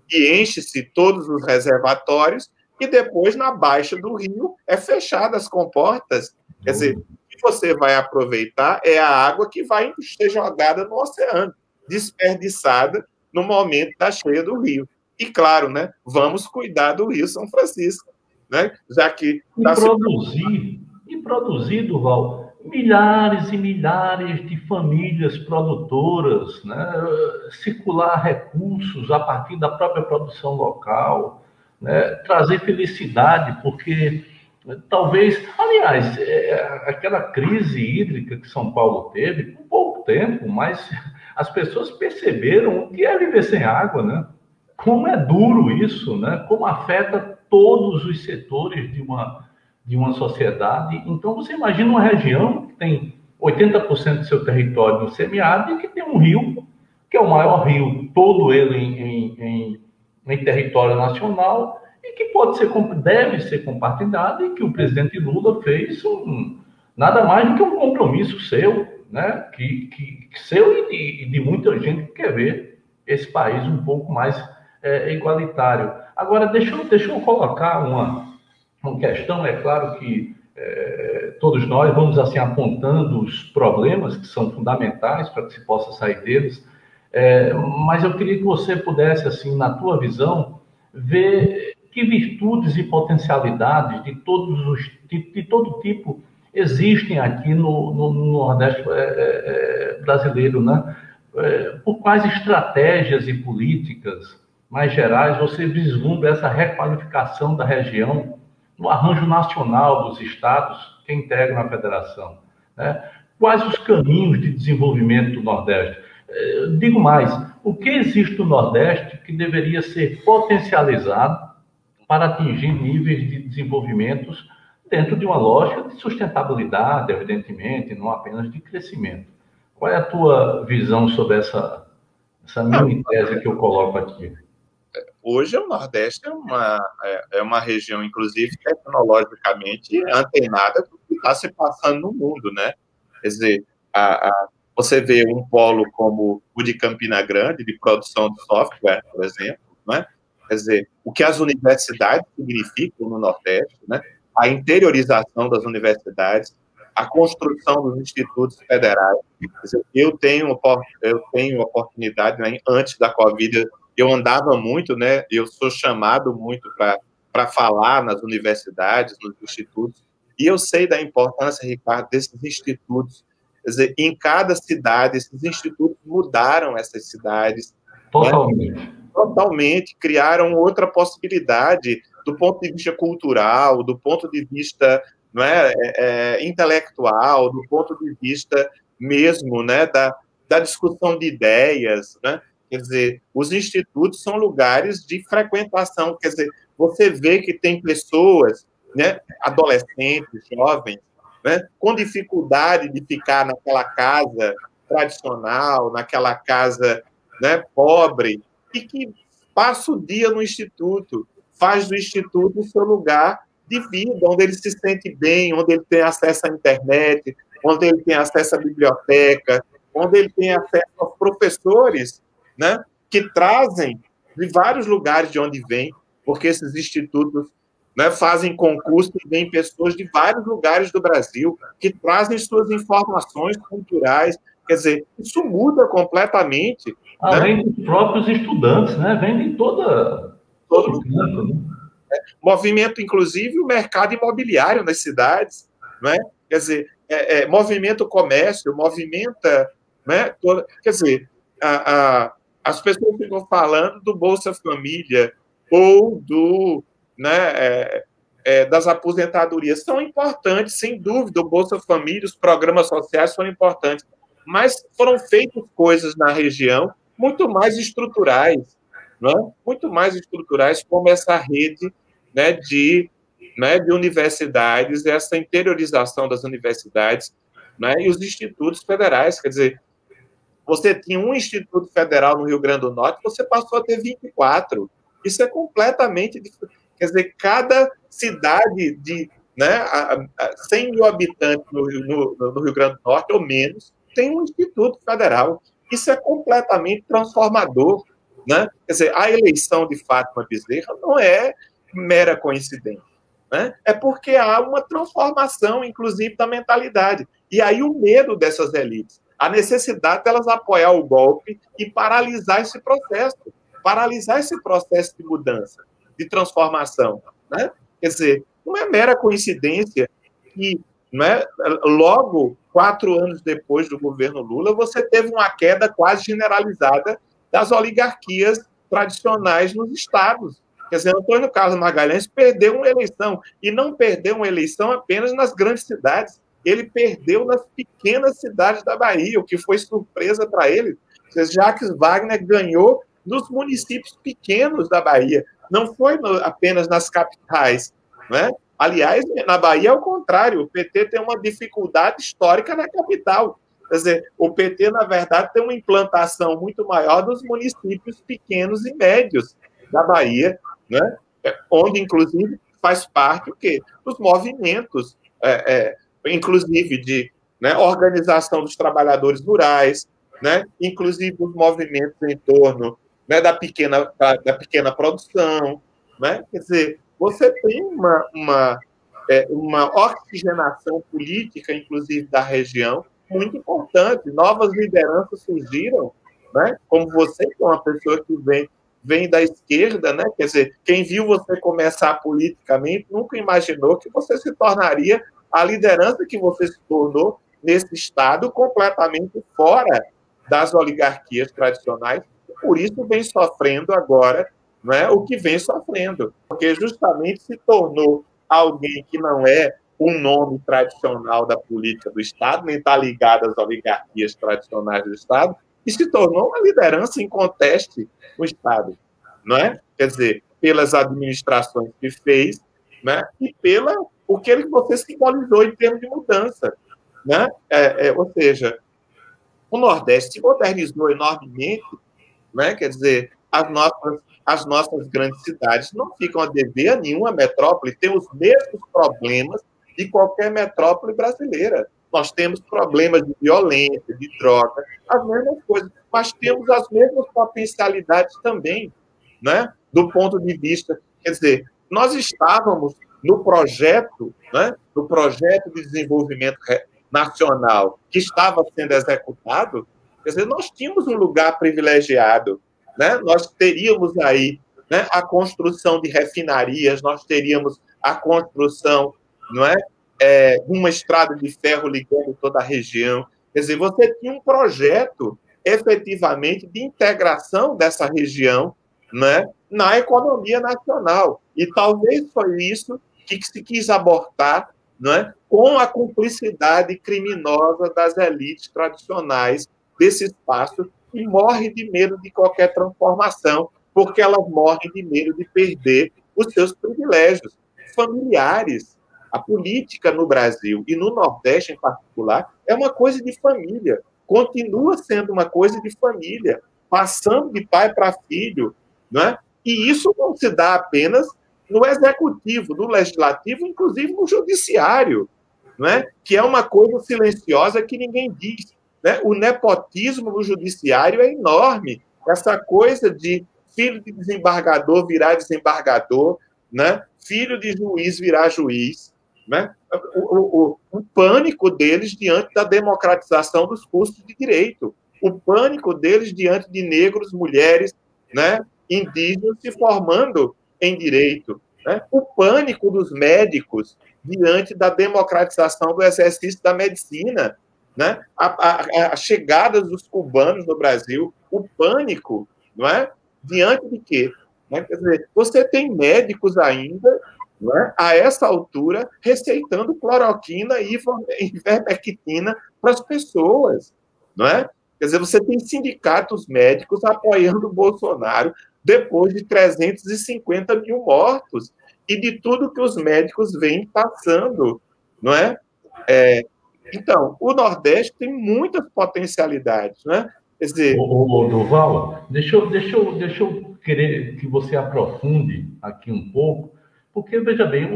e enche-se todos os reservatórios, e depois, na baixa do rio, é fechada as comportas. Quer dizer, o que você vai aproveitar é a água que vai ser jogada no oceano, desperdiçada no momento da cheia do rio. E, claro, né, vamos cuidar do Rio São Francisco, né, já que... produzir, Durval, milhares e milhares de famílias produtoras, né, circular recursos a partir da própria produção local, né, trazer felicidade, porque talvez, aliás, aquela crise hídrica que São Paulo teve, por pouco tempo, mas as pessoas perceberam o que é viver sem água, né? Como é duro isso, né? Como afeta todos os setores de uma sociedade. Então, você imagina uma região que tem 80% do seu território no semiárido e que tem um rio, que é o maior rio, todo ele em território nacional, e que deve ser compartilhado, e que o presidente Lula fez nada mais do que um compromisso seu, né? Seu e de muita gente que quer ver esse país um pouco mais igualitário. Agora, deixa eu colocar uma questão. É claro que todos nós vamos assim apontando os problemas que são fundamentais para que se possa sair deles, mas eu queria que você pudesse, assim, na tua visão, ver que virtudes e potencialidades de todo tipo existem aqui no Nordeste brasileiro, né? Por quais estratégias e políticas mais gerais você vislumbra essa requalificação da região no arranjo nacional dos estados que integram a federação, né? Quais os caminhos de desenvolvimento do Nordeste? Digo mais, o que existe no Nordeste que deveria ser potencializado para atingir níveis de desenvolvimentos dentro de uma lógica de sustentabilidade, evidentemente, não apenas de crescimento? Qual é a tua visão sobre essa mini tese que eu coloco aqui? Hoje, o Nordeste é uma região, inclusive, tecnologicamente antenada com o que está se passando no mundo, né? Quer dizer, você vê um polo como o de Campina Grande, de produção de software, por exemplo, né? Quer dizer, o que as universidades significam no Nordeste, né? A interiorização das universidades, a construção dos institutos federais. Quer dizer, eu tenho oportunidade, né, antes da Covid, eu andava muito, né? Eu sou chamado muito para falar nas universidades, nos institutos, e eu sei da importância, Ricardo, desses institutos. Quer dizer, em cada cidade, esses institutos mudaram essas cidades. Totalmente. Né? Totalmente, criaram outra possibilidade do ponto de vista cultural, do ponto de vista, não intelectual, do ponto de vista mesmo, né, da discussão de ideias, né? Quer dizer, os institutos são lugares de frequentação, quer dizer, você vê que tem pessoas, né, adolescentes, jovens, né, com dificuldade de ficar naquela casa tradicional, naquela casa, né, pobre, e que passa o dia no instituto, faz do instituto o seu lugar de vida, onde ele se sente bem, onde ele tem acesso à internet, onde ele tem acesso à biblioteca, onde ele tem acesso aos professores, né, que trazem de vários lugares de onde vêm, porque esses institutos, né, fazem concurso e vêm pessoas de vários lugares do Brasil que trazem suas informações culturais. Quer dizer, isso muda completamente. Além, né? dos próprios estudantes, né? Vem de todo canto, né? Movimento, inclusive, o mercado imobiliário nas cidades, né? Quer dizer, movimenta o comércio, movimenta, né? Quer dizer, as pessoas ficam falando do Bolsa Família ou né, das aposentadorias. São importantes, sem dúvida, o Bolsa Família, os programas sociais são importantes, mas foram feitas coisas na região muito mais estruturais, né? Muito mais estruturais, como essa rede, né, de universidades, essa interiorização das universidades, né, e os institutos federais. Quer dizer, você tinha um instituto federal no Rio Grande do Norte, você passou a ter 24. Isso é completamente diferente. Quer dizer, cada cidade de, né, 100 mil habitantes no Rio Grande do Norte, ou menos, tem um instituto federal. Isso é completamente transformador. Né? Quer dizer, a eleição de Fátima Bezerra não é mera coincidência. Né? É porque há uma transformação, inclusive, da mentalidade. E aí o medo dessas elites, a necessidade delas apoiar o golpe e paralisar esse processo de mudança, de transformação. Né? Quer dizer, não é mera coincidência que, né, logo 4 anos depois do governo Lula, você teve uma queda quase generalizada das oligarquias tradicionais nos estados. Quer dizer, Antônio Carlos Magalhães perdeu uma eleição, e não perdeu uma eleição apenas nas grandes cidades, ele perdeu nas pequenas cidades da Bahia, o que foi surpresa para ele. Jacques Wagner ganhou nos municípios pequenos da Bahia, não foi apenas nas capitais. Né? Aliás, na Bahia é o contrário, o PT tem uma dificuldade histórica na capital. Quer dizer, o PT, na verdade, tem uma implantação muito maior nos municípios pequenos e médios da Bahia, né? Onde, inclusive, faz parte o quê? Dos movimentos, inclusive de, né, organização dos trabalhadores rurais, né? Inclusive os movimentos em torno, né, da pequena produção. Né? Quer dizer, você tem uma oxigenação política, inclusive, da região, muito importante. Novas lideranças surgiram, né? Como você, que é uma pessoa que vem da esquerda, né? Quer dizer, quem viu você começar politicamente nunca imaginou que você se tornaria a liderança que você se tornou nesse Estado completamente fora das oligarquias tradicionais, e por isso vem sofrendo agora, né, o que vem sofrendo, porque justamente se tornou alguém que não é um nome tradicional da política do Estado, nem está ligado às oligarquias tradicionais do Estado, e se tornou uma liderança inconteste no Estado, não é? Quer dizer, pelas administrações que fez, né, e pela o que você simbolizou em termos de mudança, né? Ou seja, o Nordeste se modernizou enormemente, né? Quer dizer, as nossas grandes cidades não ficam a dever a nenhuma metrópole, tem os mesmos problemas de qualquer metrópole brasileira. Nós temos problemas de violência, de droga, as mesmas coisas, mas temos as mesmas potencialidades também, né? Do ponto de vista, quer dizer, nós estávamos no projeto, né? No projeto de desenvolvimento nacional que estava sendo executado, quer dizer, nós tínhamos um lugar privilegiado, né? Nós teríamos aí, né, a construção de refinarias, nós teríamos a construção, não é, uma estrada de ferro ligando toda a região. Quer dizer, você tinha um projeto, efetivamente, de integração dessa região, né, na economia nacional. E talvez foi isso que se quis abortar, não é, com a cumplicidade criminosa das elites tradicionais desse espaço, e morre de medo de qualquer transformação, porque elas morrem de medo de perder os seus privilégios familiares. A política no Brasil, e no Nordeste em particular, é uma coisa de família, continua sendo uma coisa de família, passando de pai para filho, não é? E isso não se dá apenas no executivo, no legislativo, inclusive no judiciário, não é? Que é uma coisa silenciosa que ninguém diz. Né? O nepotismo no judiciário é enorme. Essa coisa de filho de desembargador virar desembargador, né? Filho de juiz virar juiz. Né? O pânico deles diante da democratização dos cursos de direito. O pânico deles diante de negros, mulheres, né? Indígenas se formando em direito. Né? O pânico dos médicos diante da democratização do exercício da medicina. Né? A chegada dos cubanos no Brasil, o pânico, não é? Diante de quê? Né? Quer dizer, você tem médicos ainda, não é? A essa altura, receitando cloroquina e ivermectina para as pessoas. Não é? Quer dizer, você tem sindicatos médicos apoiando o Bolsonaro depois de 350 mil mortos e de tudo que os médicos vêm passando. Não é? Então, o Nordeste tem muitas potencialidades, né? Quer dizer... Durval, deixa eu querer que você aprofunde aqui um pouco, porque, veja bem,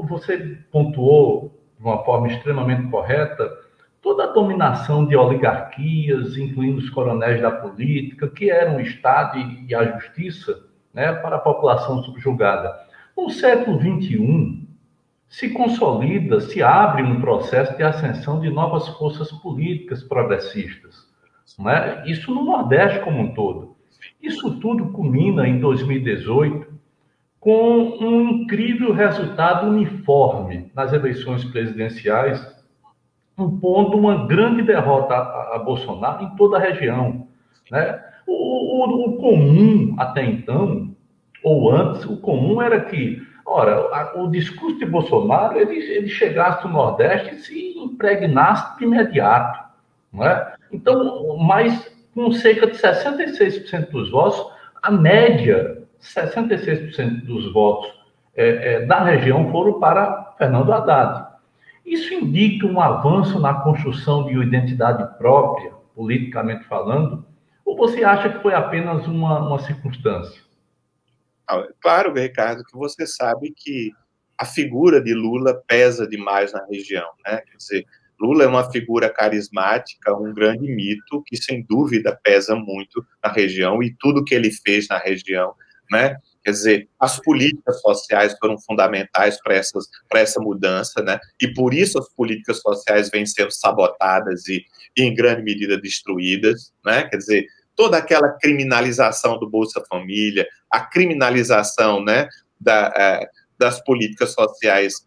você pontuou de uma forma extremamente correta toda a dominação de oligarquias, incluindo os coronéis da política, que eram o Estado e a justiça, né, para a população subjugada. No século XXI, se consolida, se abre um processo de ascensão de novas forças políticas progressistas. Não é? Isso no Nordeste como um todo. Isso tudo culmina em 2018 com um incrível resultado uniforme nas eleições presidenciais, impondo uma grande derrota a Bolsonaro em toda a região. Né? O comum até então, ou antes, o comum era que o discurso de Bolsonaro, ele chegasse no Nordeste e se impregnasse de imediato. Não é? Então, mas com cerca de 66% dos votos, a média, 66% dos votos da região foram para Fernando Haddad. Isso indica um avanço na construção de uma identidade própria, politicamente falando, ou você acha que foi apenas uma circunstância? Claro, Ricardo, que você sabe que a figura de Lula pesa demais na região, né? Quer dizer, Lula é uma figura carismática, um grande mito, que sem dúvida pesa muito na região, e tudo que ele fez na região, né? Quer dizer, as políticas sociais foram fundamentais para essa mudança, né? E por isso as políticas sociais vêm sendo sabotadas e em grande medida destruídas, né? Quer dizer, toda aquela criminalização do Bolsa Família, a criminalização, né, das políticas sociais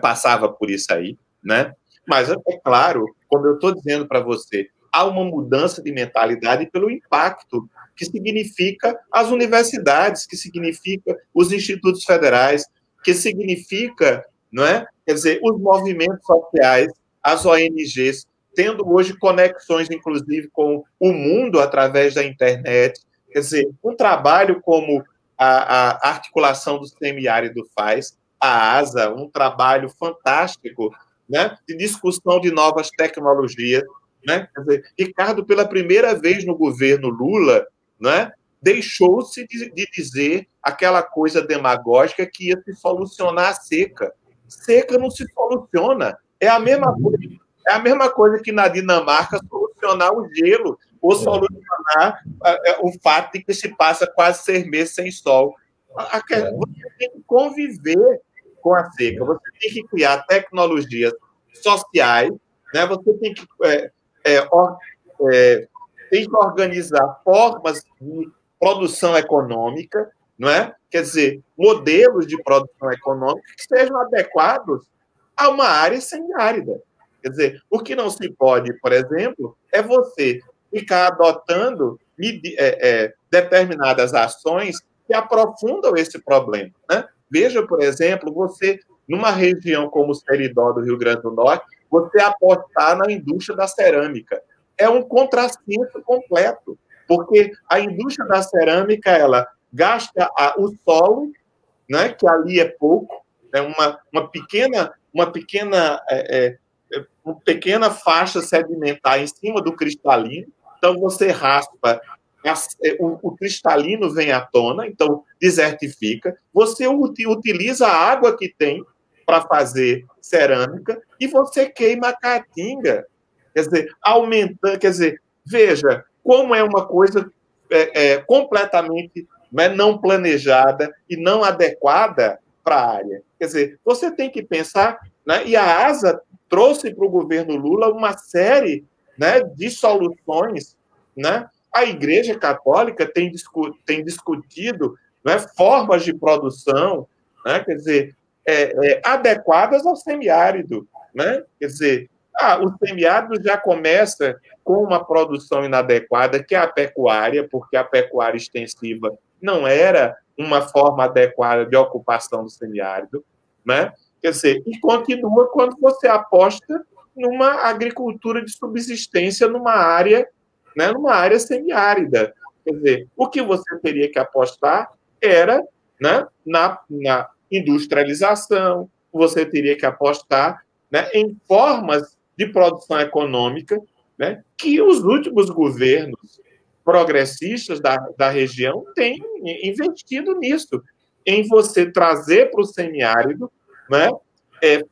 passava por isso aí, né? Mas é claro, como eu estou dizendo para você, há uma mudança de mentalidade pelo impacto que significa as universidades, que significa os institutos federais, que significa, não é? Quer dizer, os movimentos sociais, as ONGs, tendo hoje conexões, inclusive, com o mundo através da internet. Quer dizer, um trabalho como a articulação do semiárido faz, a ASA, um trabalho fantástico, né, de discussão de novas tecnologias, né? Quer dizer, Ricardo, pela primeira vez no governo Lula, né, deixou-se de dizer aquela coisa demagógica que ia se solucionar a seca. Seca não se soluciona. É a mesma coisa que na Dinamarca solucionar o gelo ou solucionar o fato de que se passa quase 6 meses sem sol. Você tem que conviver com a seca, você tem que criar tecnologias sociais, né? Você tem que organizar formas de produção econômica, não é? Quer dizer, modelos de produção econômica que sejam adequados a uma área semiárida. Quer dizer, o que não se pode, por exemplo, é você ficar adotando determinadas ações que aprofundam esse problema, né? Veja, por exemplo, você, numa região como o Seridó do Rio Grande do Norte, você apostar na indústria da cerâmica. É um contrassenso completo, porque a indústria da cerâmica, ela gasta o solo, né, que ali é pouco, é uma pequena faixa sedimentar em cima do cristalino, então você raspa, o cristalino vem à tona, então desertifica, você utiliza a água que tem para fazer cerâmica e você queima a caatinga. Quer dizer, aumentando, quer dizer, veja como é uma coisa completamente, né, não planejada e não adequada para a área. Quer dizer, você tem que pensar, né, e a ASA trouxe para o governo Lula uma série, né, de soluções, né? A Igreja Católica tem discutido, né, formas de produção, né, quer dizer, adequadas ao semiárido, né? Quer dizer, o semiárido já começa com uma produção inadequada, que é a pecuária, porque a pecuária extensiva não era uma forma adequada de ocupação do semiárido, né? Quer dizer, e continua quando você aposta numa agricultura de subsistência numa área, né, numa área semiárida. Quer dizer, o que você teria que apostar era, né, na industrialização, você teria que apostar, né, em formas de produção econômica, né, que os últimos governos progressistas da região têm investido nisso, em você trazer para o semiárido, né,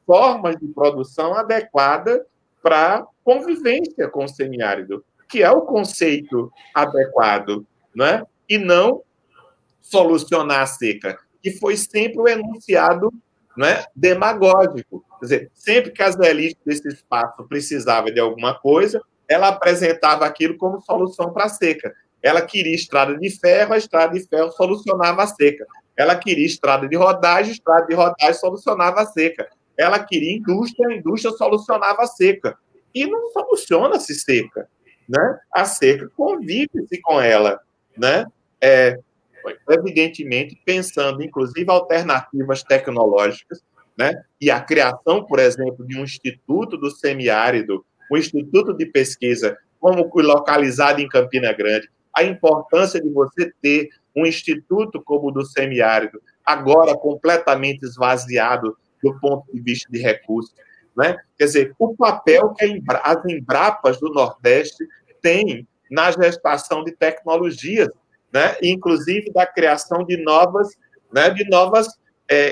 formas de produção adequada para convivência com o semiárido, que é o conceito adequado, né, e não solucionar a seca, que foi sempre o enunciado, né, demagógico. Quer dizer, sempre que as elites desse espaço precisavam de alguma coisa, ela apresentava aquilo como solução para a seca. Ela queria estrada de ferro, a estrada de ferro solucionava a seca. Ela queria estrada de rodagem, a estrada de rodagem solucionava a seca. Ela queria indústria, a indústria solucionava a seca. E não soluciona-se seca, né? A seca convive-se com ela, né? Evidentemente, pensando, inclusive, alternativas tecnológicas, né? E a criação, por exemplo, de um instituto do semiárido, um instituto de pesquisa, como localizado em Campina Grande, a importância de você ter um instituto como o do semiárido, agora completamente esvaziado do ponto de vista de recursos, né? Quer dizer, o papel que as Embrapas do Nordeste têm na gestação de tecnologias, né? Inclusive da criação de novas, né,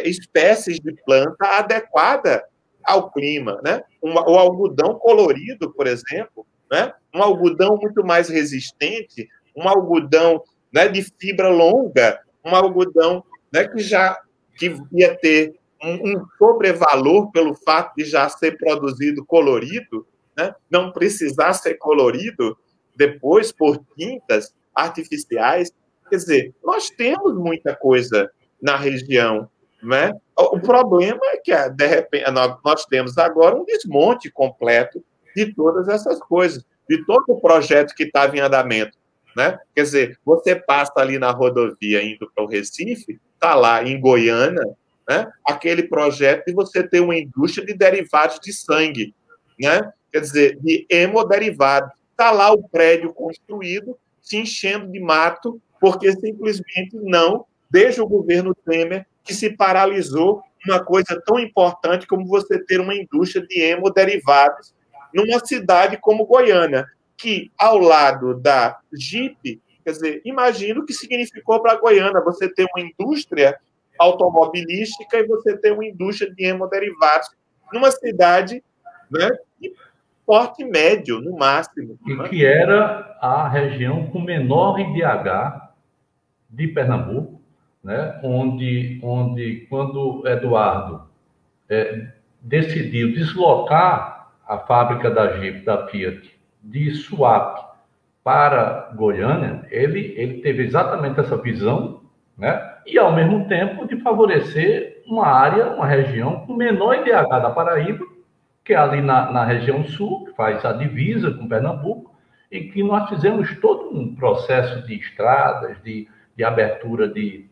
espécies de planta adequada ao clima, né? O algodão colorido, por exemplo, né? Um algodão muito mais resistente, um algodão, né, de fibra longa, um algodão, né, que ia ter um sobrevalor pelo fato de já ser produzido colorido, né, não precisar ser colorido depois por tintas artificiais. Quer dizer, nós temos muita coisa na região, né? O problema é que, de repente, nós temos agora um desmonte completo de todas essas coisas, de todo o projeto que estava em andamento, né? Quer dizer, você passa ali na rodovia indo para o Recife, está lá em Goiânia, né? Aquele projeto de você ter uma indústria de derivados de sangue, né? Quer dizer, de hemoderivados. Está lá o prédio construído, se enchendo de mato, porque simplesmente não, desde o governo Temer, que se paralisou uma coisa tão importante como você ter uma indústria de hemoderivados numa cidade como Goiânia, que, ao lado da Jeep, quer dizer, imagina o que significou para Goiânia você ter uma indústria automobilística e você ter uma indústria de hemoderivados numa cidade, né, de porte médio, no máximo. E que era a região com menor IDH de Pernambuco, né, onde quando Eduardo decidiu deslocar a fábrica da Jeep, da Fiat, de Suape para Goiânia, ele teve exatamente essa visão, né, e ao mesmo tempo de favorecer uma área, uma região com menor IDH da Paraíba, que é ali na região sul, que faz a divisa com Pernambuco, e que nós fizemos todo um processo de estradas, de abertura de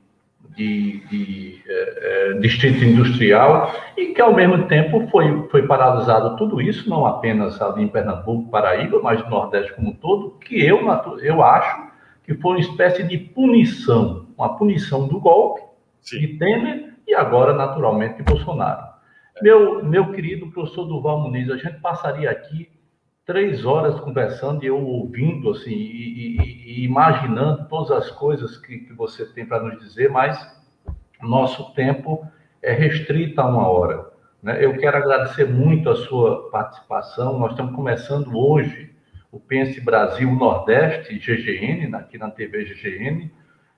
distrito industrial, e que ao mesmo tempo foi paralisado tudo isso, não apenas ali em Pernambuco, Paraíba, mas no Nordeste como um todo, que eu acho que foi uma espécie de punição, uma punição do golpe de Temer e agora, naturalmente, de Bolsonaro. Meu querido professor Durval Muniz, a gente passaria aqui 3 horas conversando e eu ouvindo assim, e imaginando todas as coisas que você tem para nos dizer, mas nosso tempo é restrito a 1 hora, né? Eu quero agradecer muito a sua participação. Nós estamos começando hoje o Pense Brasil Nordeste GGN, aqui na TV GGN,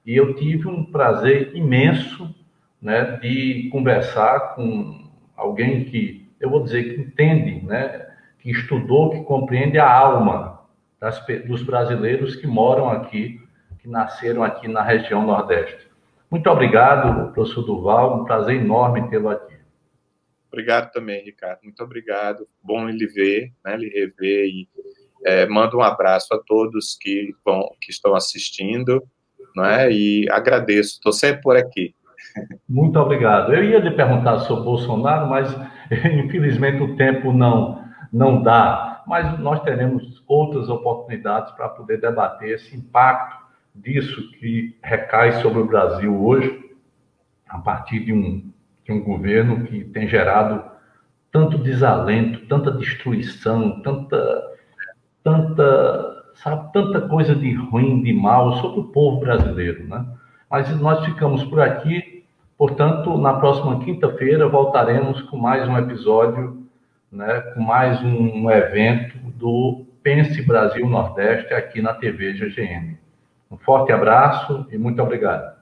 e eu tive um prazer imenso, né, de conversar com alguém que, eu vou dizer, que entende, né, que estudou, que compreende a alma dos brasileiros que moram aqui, que nasceram aqui na região Nordeste. Muito obrigado, professor Durval, um prazer enorme tê-lo aqui. Obrigado também, Ricardo. Muito obrigado. Bom lhe ver, né, lhe rever, e mando um abraço a todos que estão assistindo, não é? E agradeço, estou sempre por aqui. Muito obrigado. Eu ia lhe perguntar sobre Bolsonaro, mas infelizmente o tempo não dá, mas nós teremos outras oportunidades para poder debater esse impacto disso que recai sobre o Brasil hoje, a partir de um governo que tem gerado tanto desalento, tanta destruição, tanta coisa de ruim, de mal sobre o povo brasileiro, né? Mas nós ficamos por aqui, portanto, na próxima quinta-feira voltaremos com mais um episódio, né, com mais um evento do Pense Brasil Nordeste aqui na TV GGN. Um forte abraço e muito obrigado.